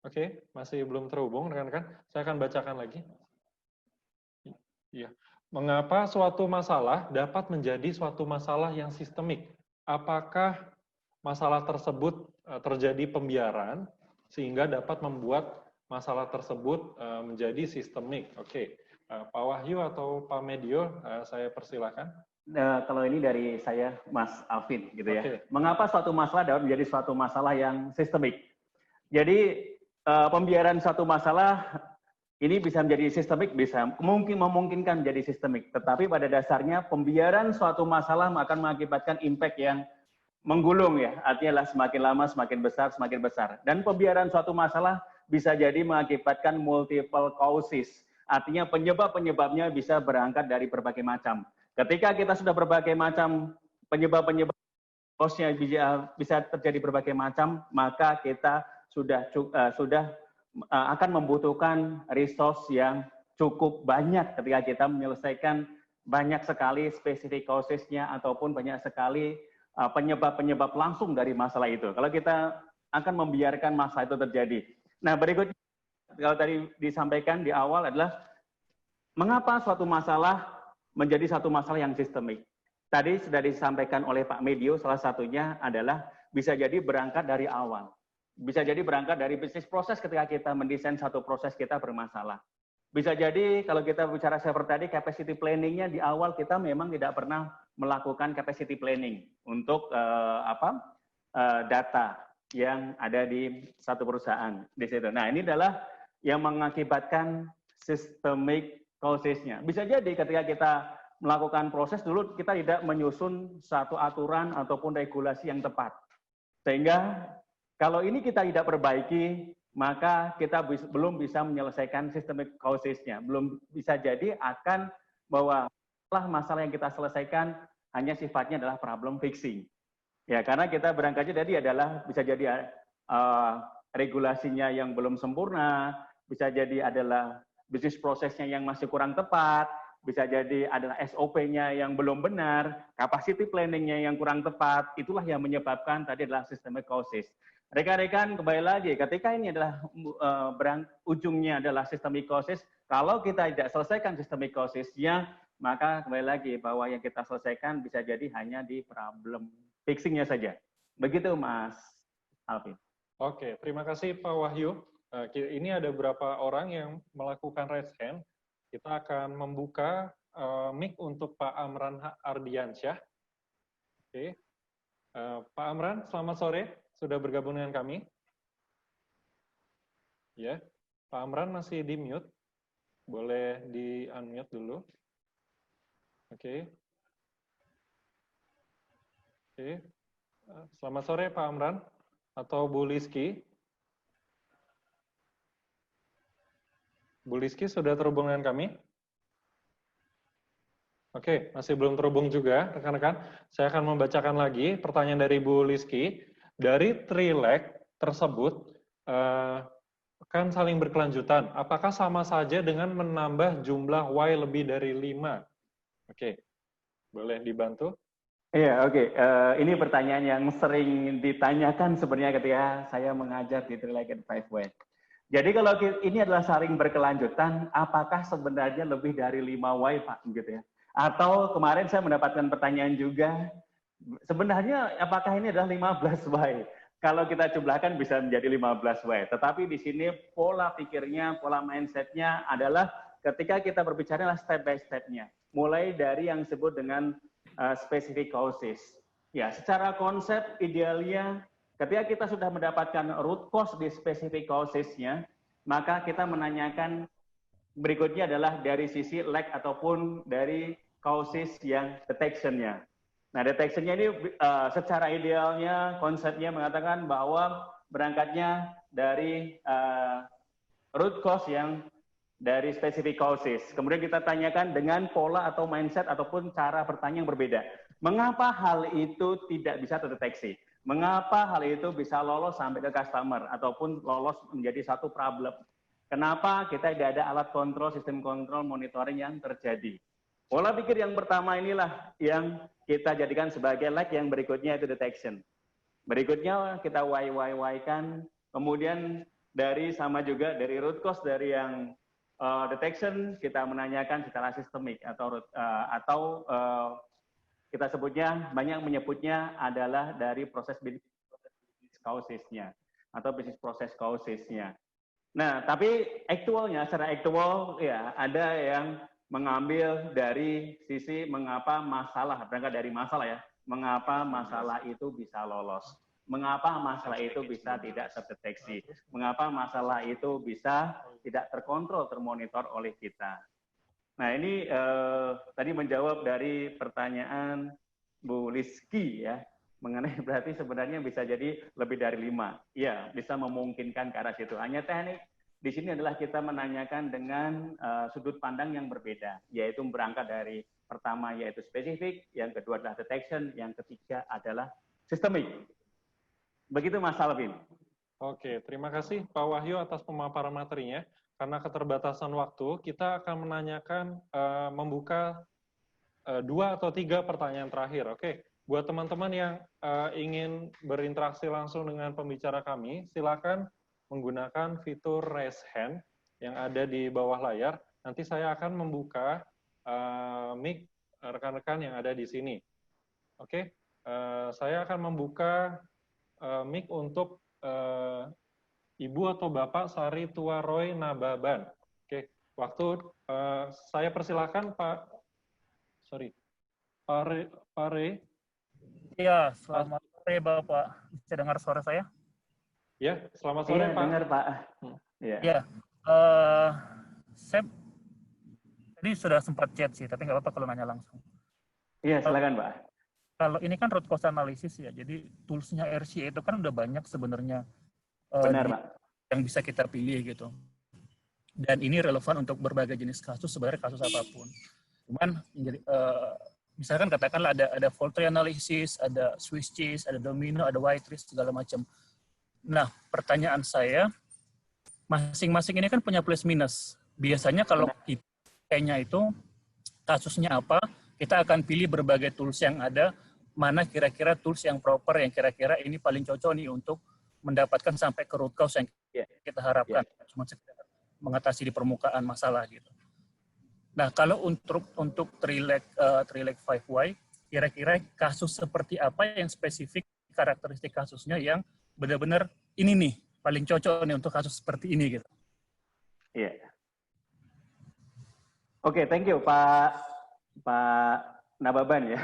Oke, masih belum terhubung rekan-rekan. Saya akan bacakan lagi. Iya. Mengapa suatu masalah dapat menjadi suatu masalah yang sistemik? Apakah masalah tersebut terjadi pembiaran sehingga dapat membuat masalah tersebut menjadi sistemik? Oke. Pak Wahyu atau Pak Medio, saya persilakan. Kalau ini dari saya, Mas Alvin, gitu ya. Okay. Mengapa suatu masalah dapat menjadi suatu masalah yang sistemik? Jadi pembiaran suatu masalah ini bisa menjadi sistemik, bisa memungkinkan menjadi sistemik. Tetapi pada dasarnya pembiaran suatu masalah akan mengakibatkan impact yang menggulung ya. Artinya adalah semakin lama semakin besar, semakin besar. Dan pembiaran suatu masalah bisa jadi mengakibatkan multiple causes. Artinya penyebab-penyebabnya bisa berangkat dari berbagai macam. Ketika kita sudah berbagai macam penyebab-penyebab cause-nya bisa terjadi berbagai macam, maka kita sudah akan membutuhkan resource yang cukup banyak ketika kita menyelesaikan banyak sekali spesifik causes-nya ataupun banyak sekali penyebab-penyebab langsung dari masalah itu. Kalau kita akan membiarkan masalah itu terjadi. Nah, berikutnya kalau tadi disampaikan di awal adalah mengapa suatu masalah menjadi satu masalah yang sistemik. Tadi sudah disampaikan oleh Pak Medio, salah satunya adalah bisa jadi berangkat dari awal. Bisa jadi berangkat dari bisnis proses ketika kita mendesain satu proses kita bermasalah. Bisa jadi kalau kita bicara seperti tadi, capacity planning-nya di awal kita memang tidak pernah melakukan capacity planning untuk data yang ada di satu perusahaan di situ. Nah, ini adalah yang mengakibatkan systemic causes-nya. Bisa jadi ketika kita melakukan proses dulu kita tidak menyusun satu aturan ataupun regulasi yang tepat. Sehingga kalau ini kita tidak perbaiki, maka kita belum bisa menyelesaikan systemic causes-nya. Belum bisa jadi akan bahwa masalah yang kita selesaikan hanya sifatnya adalah problem fixing. Ya, karena kita berangkatnya tadi adalah bisa jadi regulasinya yang belum sempurna, bisa jadi adalah bisnis prosesnya yang masih kurang tepat, bisa jadi adalah SOP-nya yang belum benar, capacity planning-nya yang kurang tepat, itulah yang menyebabkan tadi adalah systemic causes. Rekan-rekan, kembali lagi, ketika ini adalah ujungnya adalah systemic causes, kalau kita tidak selesaikan systemic causes-nya, maka kembali lagi bahwa yang kita selesaikan bisa jadi hanya di problem fixing-nya saja. Begitu Mas Alvin. Oke, terima kasih Pak Wahyu. Ini ada beberapa orang yang melakukan raise hand. Kita akan membuka mic untuk Pak Amran Ardiansyah. Oke, Pak Amran, selamat sore. Sudah bergabung dengan kami. Ya, Pak Amran masih di mute. Boleh di unmute dulu. Oke. Oke. Selamat sore Pak Amran atau Bu Liski. Bu Liski sudah terhubung dengan kami? Oke, masih belum terhubung juga, rekan-rekan. Saya akan membacakan lagi pertanyaan dari Bu Liski. Dari Trilake tersebut, kan saling berkelanjutan. Apakah sama saja dengan menambah jumlah Y lebih dari 5? Oke, boleh dibantu? Iya, oke. Ini pertanyaan yang sering ditanyakan sebenarnya ketika saya mengajar di Trilake 5Y. Jadi kalau ini adalah saling berkelanjutan, apakah sebenarnya lebih dari 5Y, Pak? Gitu ya. Atau kemarin saya mendapatkan pertanyaan juga, sebenarnya apakah ini adalah 15Y? kalau kita jumlahkan bisa menjadi 15Y. Tetapi di sini pola pikirnya, pola mindset-nya adalah ketika kita berbicara step by step-nya. Mulai dari yang disebut dengan specific causes. Ya, secara konsep idealnya ketika kita sudah mendapatkan root cause di specific causes-nya, maka kita menanyakan berikutnya adalah dari sisi lack ataupun dari causes yang detection-nya. Nah, detection-nya ini secara idealnya konsepnya mengatakan bahwa berangkatnya dari root cause yang dari specific causes. Kemudian kita tanyakan dengan pola atau mindset ataupun cara bertanya yang berbeda. Mengapa hal itu tidak bisa terdeteksi? Mengapa hal itu bisa lolos sampai ke customer ataupun lolos menjadi satu problem? Kenapa kita tidak ada alat kontrol, sistem kontrol, monitoring yang terjadi? Pola pikir yang pertama inilah yang kita jadikan sebagai lag, yang berikutnya itu detection. Berikutnya kita why-kan, kemudian dari sama juga dari root cause dari yang detection kita menanyakan secara sistemik atau kita sebutnya, banyak menyebutnya adalah dari proses business causesnya atau business process causesnya. Nah, tapi aktualnya, secara aktual ya ada yang mengambil dari sisi mengapa masalah, berangkat dari masalah ya, mengapa masalah itu bisa lolos, mengapa masalah itu bisa tidak terdeteksi, mengapa masalah itu bisa tidak terkontrol, termonitor oleh kita. Nah, ini tadi menjawab dari pertanyaan Bu Liski ya, mengenai berarti sebenarnya bisa jadi lebih dari 5. Ya, bisa memungkinkan ke arah situ. Hanya teknik di sini adalah kita menanyakan dengan sudut pandang yang berbeda, yaitu berangkat dari pertama yaitu spesifik, yang kedua adalah detection, yang ketiga adalah sistemik. Begitu Mas Alvin. Oke, terima kasih Pak Wahyu atas pemaparan materinya. Karena keterbatasan waktu, kita akan menanyakan, membuka 2 atau 3 pertanyaan terakhir. Oke, buat teman-teman yang ingin berinteraksi langsung dengan pembicara kami, silakan menggunakan fitur raise hand yang ada di bawah layar. Nanti saya akan membuka mic rekan-rekan yang ada di sini. Oke, saya akan membuka mic untuk Ibu atau Bapak Sari Tuaroy Nababan. Oke, waktu saya persilakan Pak Re. Iya, selamat sore Bapak. Bisa dengar suara saya? Ya, selamat sore Pak. Dengar Pak. Ya, saya tadi sudah sempat chat sih, tapi nggak apa-apa kalau nanya langsung. Iya, silakan Pak. Kalau ini kan root cause analysis ya, jadi tools-nya RCA itu kan udah banyak sebenarnya. Benar Pak. Yang bisa kita pilih gitu. Dan ini relevan untuk berbagai jenis kasus, sebenarnya kasus apapun. Cuman misalkan katakanlah ada fault tree analysis, ada Swiss cheese, ada domino, ada white tree, segala macam. Nah, pertanyaan saya, masing-masing ini kan punya plus minus. Biasanya kalau kayaknya itu kasusnya apa, kita akan pilih berbagai tools yang ada, mana kira-kira tools yang proper, yang kira-kira ini paling cocok nih untuk mendapatkan sampai ke root cause yang kita harapkan. Cuma sekedar mengatasi di permukaan masalah gitu. Nah, kalau untuk Trileg 5Y, kira-kira kasus seperti apa yang spesifik karakteristik kasusnya yang benar-benar ini nih paling cocok nih untuk kasus seperti ini gitu. Iya. Oke, thank you Pak Nababan ya.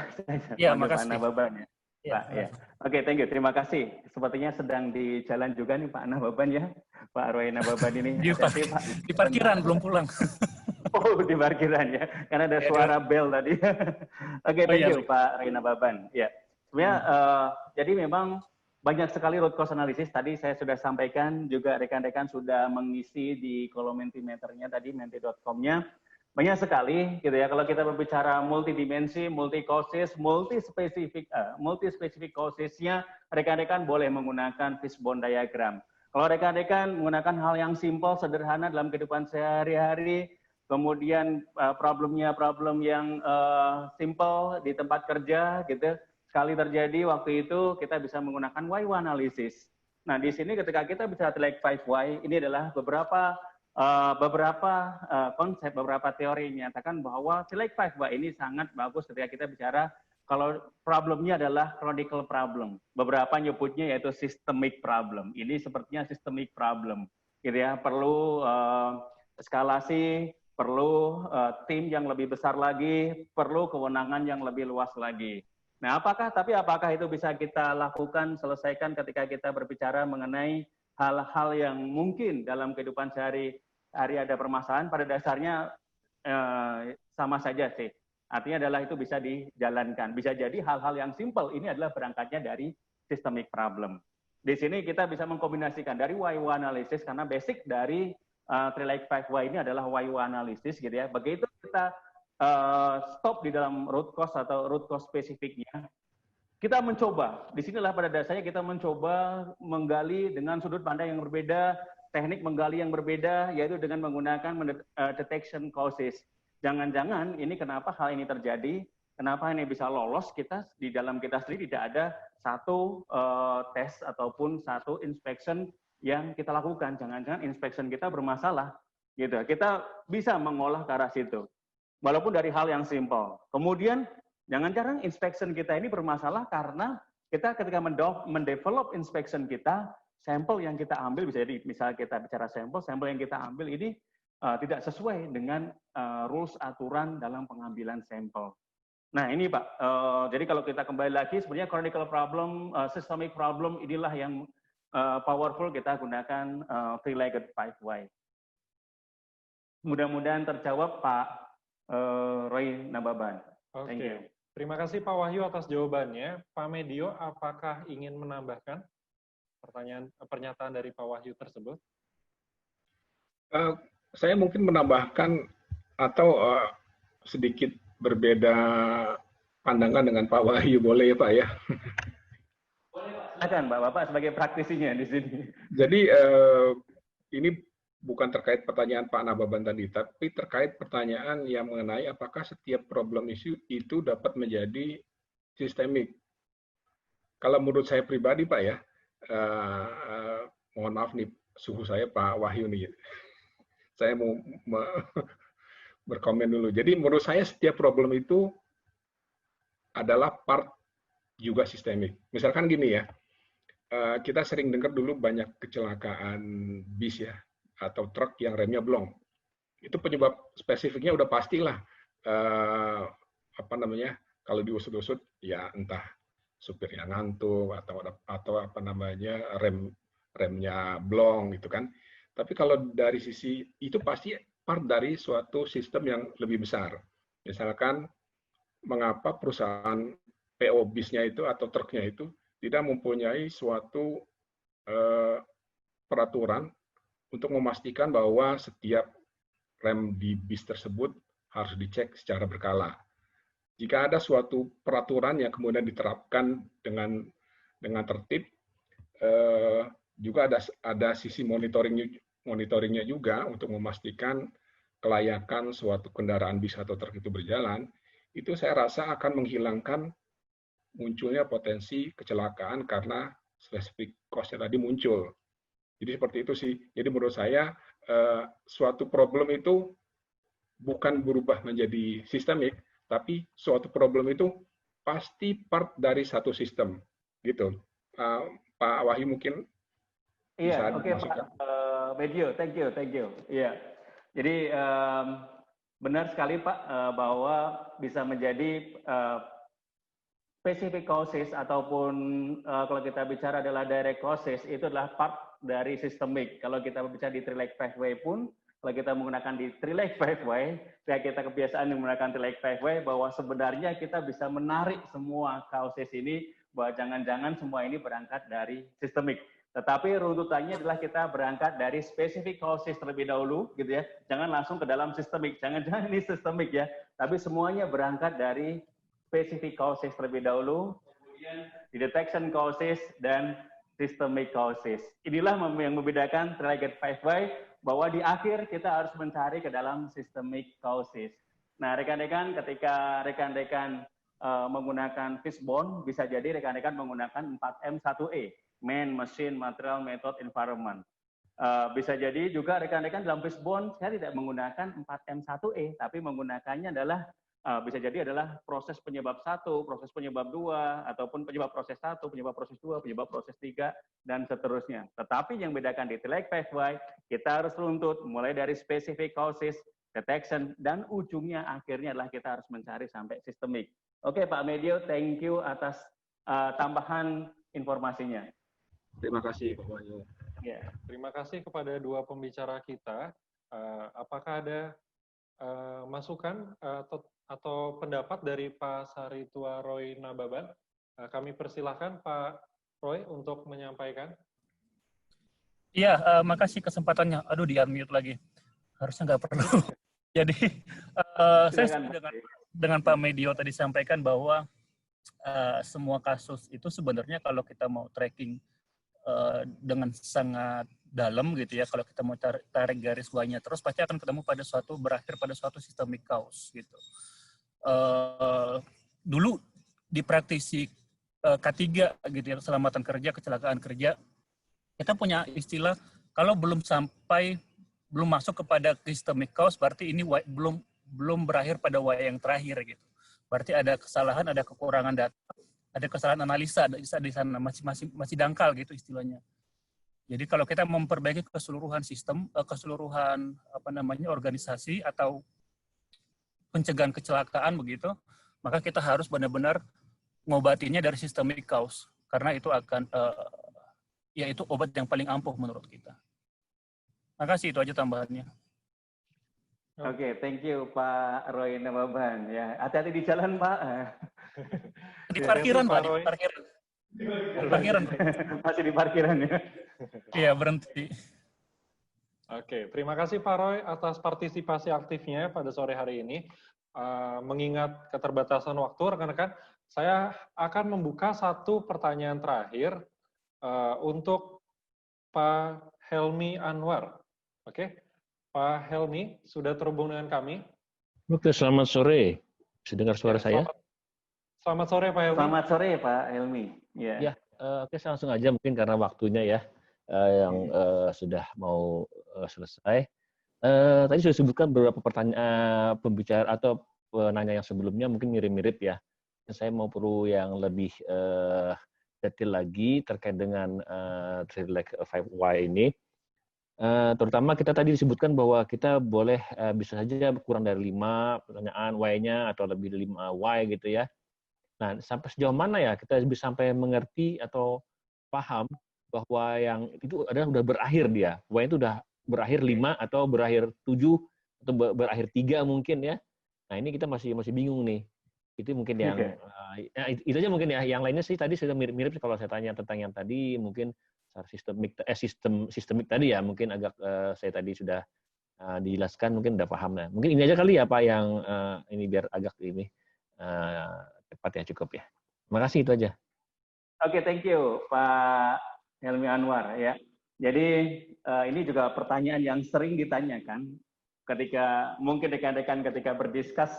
Iya, makasih. Pak Nababan ya. Ya, Pak, ya. Oke, thank you. Terima kasih. Sepertinya sedang di jalan juga nih Pak Nababan ya. Pak Roy Nababan ini. Di parkiran belum pulang. Oh, di parkiran ya. Karena ada suara bel tadi. Oke, thank you Pak Roy Nababan. Ya. Sebenarnya jadi memang banyak sekali root cause analysis. Tadi saya sudah sampaikan, juga rekan-rekan sudah mengisi di kolom Mentimeternya tadi, menti.com-nya. Banyak sekali gitu ya, kalau kita berbicara multidimensi, multi causes, multi spesifik causesnya, rekan-rekan boleh menggunakan fishbone diagram. Kalau rekan-rekan menggunakan hal yang simple, sederhana dalam kehidupan sehari-hari, kemudian problem yang simple di tempat kerja gitu, sekali terjadi waktu itu kita bisa menggunakan why analysis. Nah, di sini ketika kita bicara Trileg 5Y, ini adalah beberapa konsep, beberapa teori yang menyatakan bahwa Trileg 5Y ini sangat bagus ketika kita bicara Kalau problemnya adalah chronic problem, beberapa nyebutnya yaitu systemic problem. Ini sepertinya systemic problem, gitu ya. Perlu eskalasi, perlu tim yang lebih besar lagi, perlu kewenangan yang lebih luas lagi. Nah, apakah itu bisa kita lakukan, selesaikan ketika kita berbicara mengenai hal-hal yang mungkin dalam kehidupan sehari-hari ada permasalahan? Pada dasarnya sama saja sih. Artinya adalah itu bisa dijalankan. Bisa jadi hal-hal yang simple ini adalah berangkatnya dari systemic problem. Di sini kita bisa mengkombinasikan dari why-why analysis, karena basic dari Trilake 5Y ini adalah why-why analysis, gitu ya. Begitu kita stop di dalam root cause atau root cause spesifiknya, kita mencoba. Disinilah pada dasarnya kita mencoba menggali dengan sudut pandang yang berbeda, teknik menggali yang berbeda, yaitu dengan menggunakan detection causes. Jangan-jangan ini kenapa hal ini terjadi, kenapa ini bisa lolos, kita di dalam kita sendiri tidak ada satu tes ataupun satu inspection yang kita lakukan. Jangan-jangan inspection kita bermasalah, gitu. Kita bisa mengolah ke arah situ, walaupun dari hal yang simple. Kemudian jangan-jangan inspection kita ini bermasalah karena kita ketika mendevelop inspection kita, sampel yang kita ambil, bisa jadi misalnya kita bicara sampel yang kita ambil ini tidak sesuai dengan rules aturan dalam pengambilan sampel. Nah ini Pak, jadi kalau kita kembali lagi, sebenarnya chronic problem, systemic problem, inilah yang powerful kita gunakan three-legged 5Y. Mudah-mudahan terjawab Pak Roy Nababan. Oke, terima kasih Pak Wahyu atas jawabannya. Pak Medio, apakah ingin menambahkan pernyataan dari Pak Wahyu tersebut? Saya mungkin menambahkan atau sedikit berbeda pandangan dengan Pak Wahyu, boleh ya Pak ya? Boleh Pak, silakan Bapak sebagai praktisinya di sini. Jadi ini bukan terkait pertanyaan Pak Nababan tadi, tapi terkait pertanyaan yang mengenai apakah setiap problem isu itu dapat menjadi sistemik. Kalau menurut saya pribadi Pak ya, mohon maaf nih suhu saya Pak Wahyu nih. Saya mau berkomen dulu. Jadi menurut saya setiap problem itu adalah part juga sistemik. Misalkan gini ya, kita sering dengar dulu banyak kecelakaan bis ya, atau truk yang remnya blong. Itu penyebab spesifiknya udah pastilah, kalau diusut-usut ya entah supirnya ngantuk atau remnya blong gitu kan. Tapi kalau dari sisi itu pasti part dari suatu sistem yang lebih besar. Misalkan mengapa perusahaan PO bisnya itu atau truknya itu tidak mempunyai suatu peraturan untuk memastikan bahwa setiap rem di bis tersebut harus dicek secara berkala. Jika ada suatu peraturan yang kemudian diterapkan dengan tertib, juga ada sisi monitoringnya juga untuk memastikan kelayakan suatu kendaraan bis atau truk itu berjalan, itu saya rasa akan menghilangkan munculnya potensi kecelakaan karena spesifik cost-nya tadi muncul. Jadi seperti itu sih. Jadi menurut saya suatu problem itu bukan berubah menjadi sistemik, tapi suatu problem itu pasti part dari satu sistem, gitu. Pak Wahyu mungkin iya, oke Pak Medio, thank you. Iya, jadi benar sekali Pak bahwa bisa menjadi specific causes ataupun kalau kita bicara adalah direct causes itu adalah part dari systemic. Kalau kita bicara di Trilake 5Y pun, kalau kita menggunakan di Trilake 5Y, ya kita kebiasaan menggunakan Trilake 5Y bahwa sebenarnya kita bisa menarik semua causes ini bahwa jangan-jangan semua ini berangkat dari systemic. Tetapi runtutannya adalah kita berangkat dari specific causes terlebih dahulu, gitu ya. Jangan langsung ke dalam systemic. Jangan-jangan ini systemic ya. Tapi semuanya berangkat dari specific causes terlebih dahulu, kemudian di detection causes dan systemic causes. Inilah yang membedakan Trilake 5Y bahwa di akhir kita harus mencari ke dalam systemic causes. Nah, rekan-rekan, ketika rekan-rekan menggunakan fishbone, bisa jadi rekan-rekan menggunakan 4M1E. Man, machine, material, method, environment. Bisa jadi juga rekan-rekan dalam fishbone, saya tidak menggunakan 4M1E, tapi menggunakannya adalah bisa jadi adalah proses penyebab 1, proses penyebab 2, ataupun penyebab proses 1, penyebab proses 2, penyebab proses 3, dan seterusnya. Tetapi yang bedakan di T-Leg 5Y, kita harus runtut mulai dari specific causes, detection, dan ujungnya akhirnya adalah kita harus mencari sampai sistemik. Oke Pak Medio, thank you atas tambahan informasinya. Terima kasih Pak Wahyu. Ya. Terima kasih kepada dua pembicara kita. Apakah ada masukan atau pendapat dari Pak Saritua Roy Nababan? Kami persilahkan Pak Roy untuk menyampaikan. Iya, makasih kesempatannya. Aduh, di-unmute lagi. Harusnya nggak perlu. Jadi, saya setuju dengan Pak Medio tadi sampaikan bahwa semua kasus itu sebenarnya kalau kita mau tracking dengan sangat dalam gitu ya, kalau kita mau tarik garis Y-nya terus pasti akan ketemu berakhir pada suatu systemic cause gitu. Dulu di praktisi K3 gitu ya, keselamatan kerja, kecelakaan kerja, kita punya istilah kalau belum masuk kepada systemic cause berarti ini belum berakhir pada Y yang terakhir gitu. Berarti ada kesalahan, ada kekurangan data, ada kesalahan analisa di sana, masih dangkal gitu istilahnya. Jadi kalau kita memperbaiki keseluruhan sistem, keseluruhan organisasi atau pencegahan kecelakaan begitu, maka kita harus benar-benar ngobatinya dari systemic cause, karena itu akan yaitu obat yang paling ampuh menurut kita. Makasih, itu aja tambahannya. Oke, thank you Pak Roy Nababan. Ya, hati-hati di jalan Pak. Di parkiran Pak, di parkiran. Masih di parkiran ya. Iya, berhenti. Oke, terima kasih Pak Roy atas partisipasi aktifnya pada sore hari ini. Mengingat keterbatasan waktu, rekan-rekan, saya akan membuka satu pertanyaan terakhir untuk Pak Helmi Anwar. Oke, Pak Helmi, sudah terhubung dengan kami? Oke, selamat sore. Bisa dengar suara saya? Selamat sore Pak Helmi. Selamat sore Pak Helmi. Ya, oke, saya langsung aja mungkin karena waktunya ya yang sudah mau selesai. Tadi sudah disebutkan beberapa pertanyaan pembicara atau penanya yang sebelumnya mungkin mirip-mirip ya. Saya mau perlu yang lebih detail lagi terkait dengan T-Leg 5Y ini. Terutama kita tadi disebutkan bahwa kita boleh bisa saja kurang dari 5 pertanyaan Y-nya atau lebih dari 5 Y gitu ya. Nah, sampai sejauh mana ya kita bisa sampai mengerti atau paham bahwa yang itu adalah sudah berakhir dia. Y itu sudah berakhir 5 atau berakhir 7 atau berakhir 3 mungkin ya. Nah, ini kita masih bingung nih. Itu mungkin yang itu aja mungkin ya. Yang lainnya sih tadi sudah mirip-mirip kalau saya tanya tentang yang tadi mungkin sistemik tadi ya, mungkin agak saya tadi sudah dijelaskan, mungkin udah paham lah. Mungkin ini aja kali ya Pak yang ini biar agak ini cepat ya, cukup ya. Terima kasih, itu aja. Oke, thank you Pak Helmi Anwar ya. Jadi ini juga pertanyaan yang sering ditanyakan ketika mungkin rekan-rekan ketika berdiskus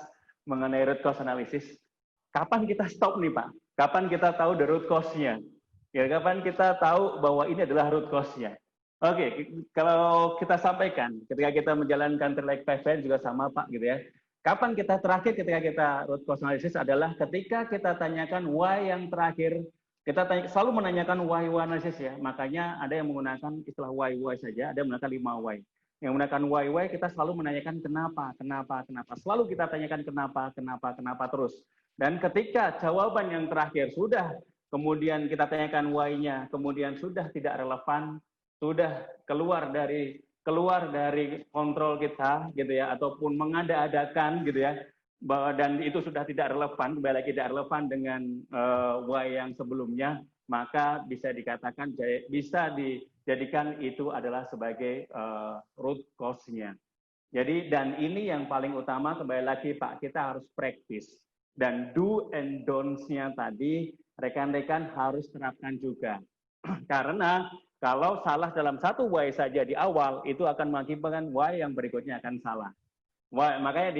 mengenai root cause analysis. Kapan kita stop nih Pak? Kapan kita tahu the root cause-nya? Ya, kapan kita tahu bahwa ini adalah root cause-nya? Oke, kalau kita sampaikan ketika kita menjalankan T-Leg 5Y juga sama Pak gitu ya. Kapan kita terakhir ketika kita root cause analysis adalah ketika kita tanyakan why yang terakhir. Kita selalu menanyakan why analysis ya. Makanya ada yang menggunakan istilah why saja, ada yang menggunakan 5 why. Yang menggunakan why kita selalu menanyakan kenapa. Selalu kita tanyakan kenapa terus. Dan ketika jawaban yang terakhir sudah kemudian kita tanyakan why-nya, kemudian sudah tidak relevan, sudah keluar dari kontrol kita gitu ya, ataupun mengada-adakan gitu ya, dan itu sudah tidak relevan, kembali lagi tidak relevan dengan why yang sebelumnya, maka bisa dikatakan bisa dijadikan itu adalah sebagai root cause-nya. Jadi dan ini yang paling utama, kembali lagi Pak, kita harus practice dan do and don'ts-nya tadi rekan-rekan harus terapkan juga. Karena kalau salah dalam satu Y saja di awal, itu akan mengakibatkan Y yang berikutnya akan salah. Makanya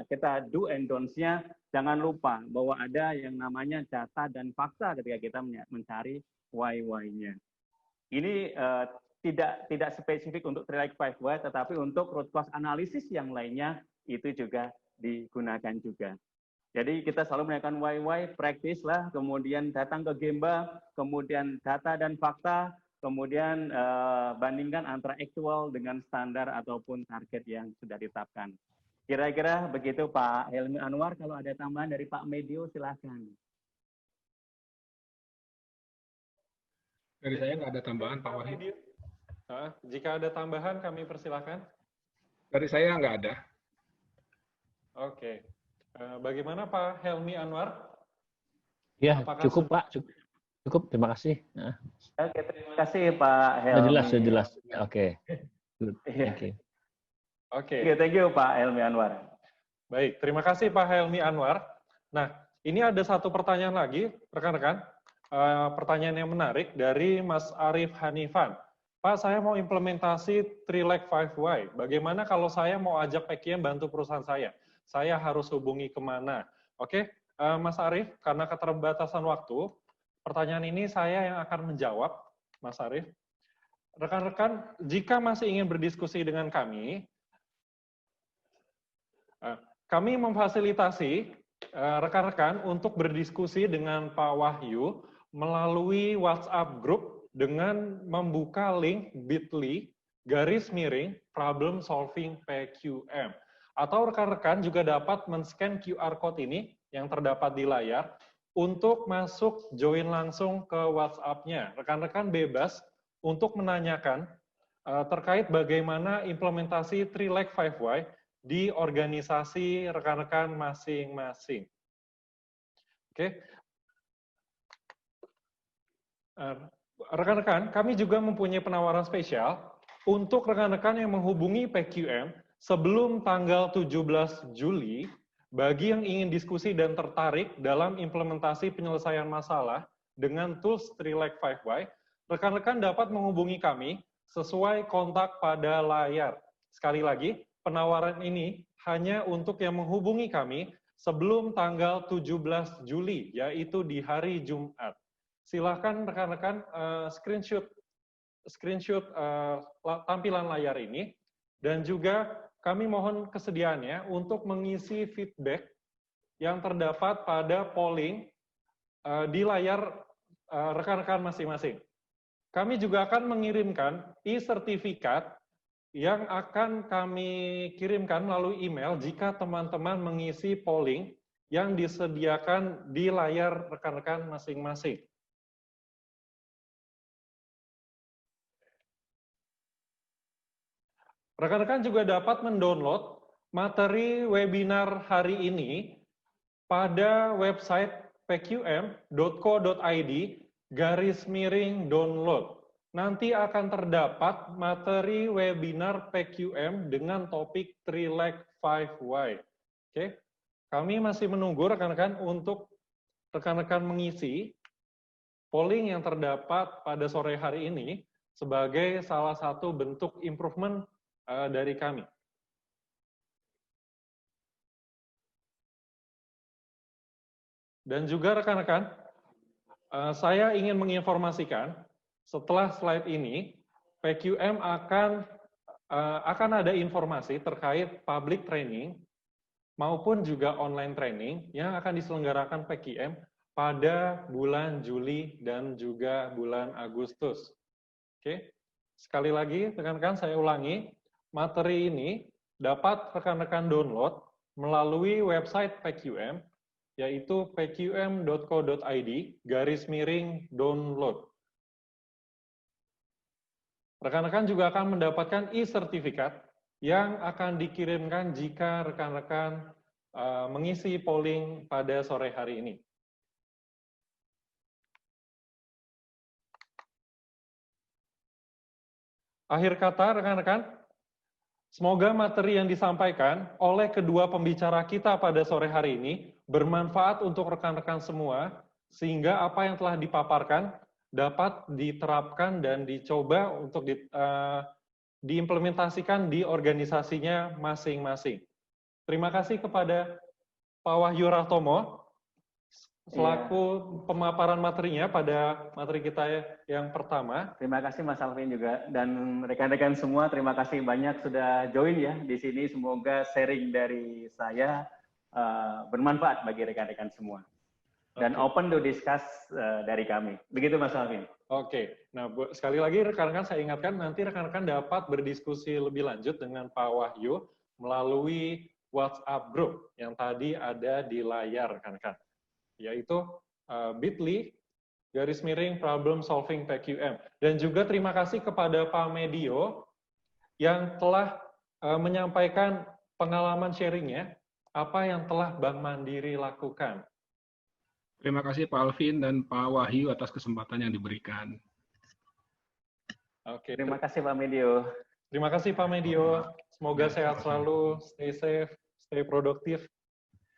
kita do and don'ts-nya, jangan lupa bahwa ada yang namanya data dan fakta ketika kita mencari Y-nya. Ini tidak spesifik untuk T-Leg 5Y, tetapi untuk root cause analysis yang lainnya itu juga digunakan juga. Jadi kita selalu menggunakan why, practice lah, kemudian datang ke Gemba, kemudian data dan fakta, kemudian bandingkan antara aktual dengan standar ataupun target yang sudah ditetapkan. Kira-kira begitu Pak Helmi Anwar, kalau ada tambahan dari Pak Medio silahkan. Dari saya nggak ada tambahan, Pak Wahid. Jika ada tambahan kami persilahkan. Dari saya nggak ada. Oke. Bagaimana Pak Helmi Anwar? Ya, Apakah cukup Pak. Cukup, terima kasih. Oke, terima kasih Pak Helmi. Sudah jelas. Oke. Thank you. Oke. Thank you Pak Helmi Anwar. Baik, terima kasih Pak Helmi Anwar. Nah, ini ada satu pertanyaan lagi, rekan-rekan. Pertanyaan yang menarik dari Mas Arif Hanifan. Pak, saya mau implementasi 3Lag5Y. Bagaimana kalau saya mau ajak PKM bantu perusahaan saya? Saya harus hubungi kemana? Oke, Mas Arif, karena keterbatasan waktu, pertanyaan ini saya yang akan menjawab, Mas Arif. Rekan-rekan, jika masih ingin berdiskusi dengan kami memfasilitasi rekan-rekan untuk berdiskusi dengan Pak Wahyu melalui WhatsApp group dengan membuka link bit.ly/problem solving PQM. Atau rekan-rekan juga dapat men-scan QR code ini yang terdapat di layar untuk masuk join langsung ke WhatsApp-nya. Rekan-rekan bebas untuk menanyakan terkait bagaimana implementasi 3Lag5Y di organisasi rekan-rekan masing-masing. Oke. Rekan-rekan, kami juga mempunyai penawaran spesial untuk rekan-rekan yang menghubungi PQM sebelum tanggal 17 Juli, bagi yang ingin diskusi dan tertarik dalam implementasi penyelesaian masalah dengan tools 3Lag5Y, rekan-rekan dapat menghubungi kami sesuai kontak pada layar. Sekali lagi, penawaran ini hanya untuk yang menghubungi kami sebelum tanggal 17 Juli, yaitu di hari Jumat. Silakan rekan-rekan screenshot tampilan layar ini, dan juga kami mohon kesediaannya untuk mengisi feedback yang terdapat pada polling di layar rekan-rekan masing-masing. Kami juga akan mengirimkan e-sertifikat yang akan kami kirimkan melalui email jika teman-teman mengisi polling yang disediakan di layar rekan-rekan masing-masing. Rekan-rekan juga dapat mendownload materi webinar hari ini pada website pqm.co.id/download. Nanti akan terdapat materi webinar PQM dengan topik 3Lag5Y. Oke, kami masih menunggu rekan-rekan untuk rekan-rekan mengisi polling yang terdapat pada sore hari ini sebagai salah satu bentuk improvement dari kami. Dan juga rekan-rekan, saya ingin menginformasikan setelah slide ini, PQM akan ada informasi terkait public training maupun juga online training yang akan diselenggarakan PQM pada bulan Juli dan juga bulan Agustus. Oke, sekali lagi rekan-rekan saya ulangi, materi ini dapat rekan-rekan download melalui website PQM, yaitu pqm.co.id/download. Rekan-rekan juga akan mendapatkan e-sertifikat yang akan dikirimkan jika rekan-rekan mengisi polling pada sore hari ini. Akhir kata, rekan-rekan, semoga materi yang disampaikan oleh kedua pembicara kita pada sore hari ini bermanfaat untuk rekan-rekan semua, sehingga apa yang telah dipaparkan dapat diterapkan dan dicoba untuk diimplementasikan di organisasinya masing-masing. Terima kasih kepada Pak Wahyu Rahtomo, selaku pemaparan materinya pada materi kita yang pertama. Terima kasih Mas Alvin juga, dan rekan-rekan semua, terima kasih banyak sudah join ya di sini. Semoga sharing dari saya bermanfaat bagi rekan-rekan semua. Dan open to discuss dari kami. Begitu Mas Alvin. Oke, nah sekali lagi rekan-rekan saya ingatkan, nanti rekan-rekan dapat berdiskusi lebih lanjut dengan Pak Wahyu melalui WhatsApp group yang tadi ada di layar rekan-rekan, yaitu bit.ly/problem solving PQM. Dan juga terima kasih kepada Pak Medio yang telah menyampaikan pengalaman sharingnya, apa yang telah Bank Mandiri lakukan. Terima kasih Pak Alvin dan Pak Wahyu atas kesempatan yang diberikan. Oke. Terima kasih Pak Medio. Terima kasih Pak Medio. Semoga sehat selalu, stay safe, stay produktif.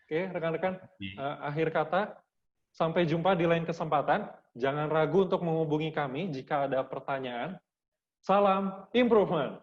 Oke, rekan-rekan, akhir kata, sampai jumpa di lain kesempatan. Jangan ragu untuk menghubungi kami jika ada pertanyaan. Salam improvement.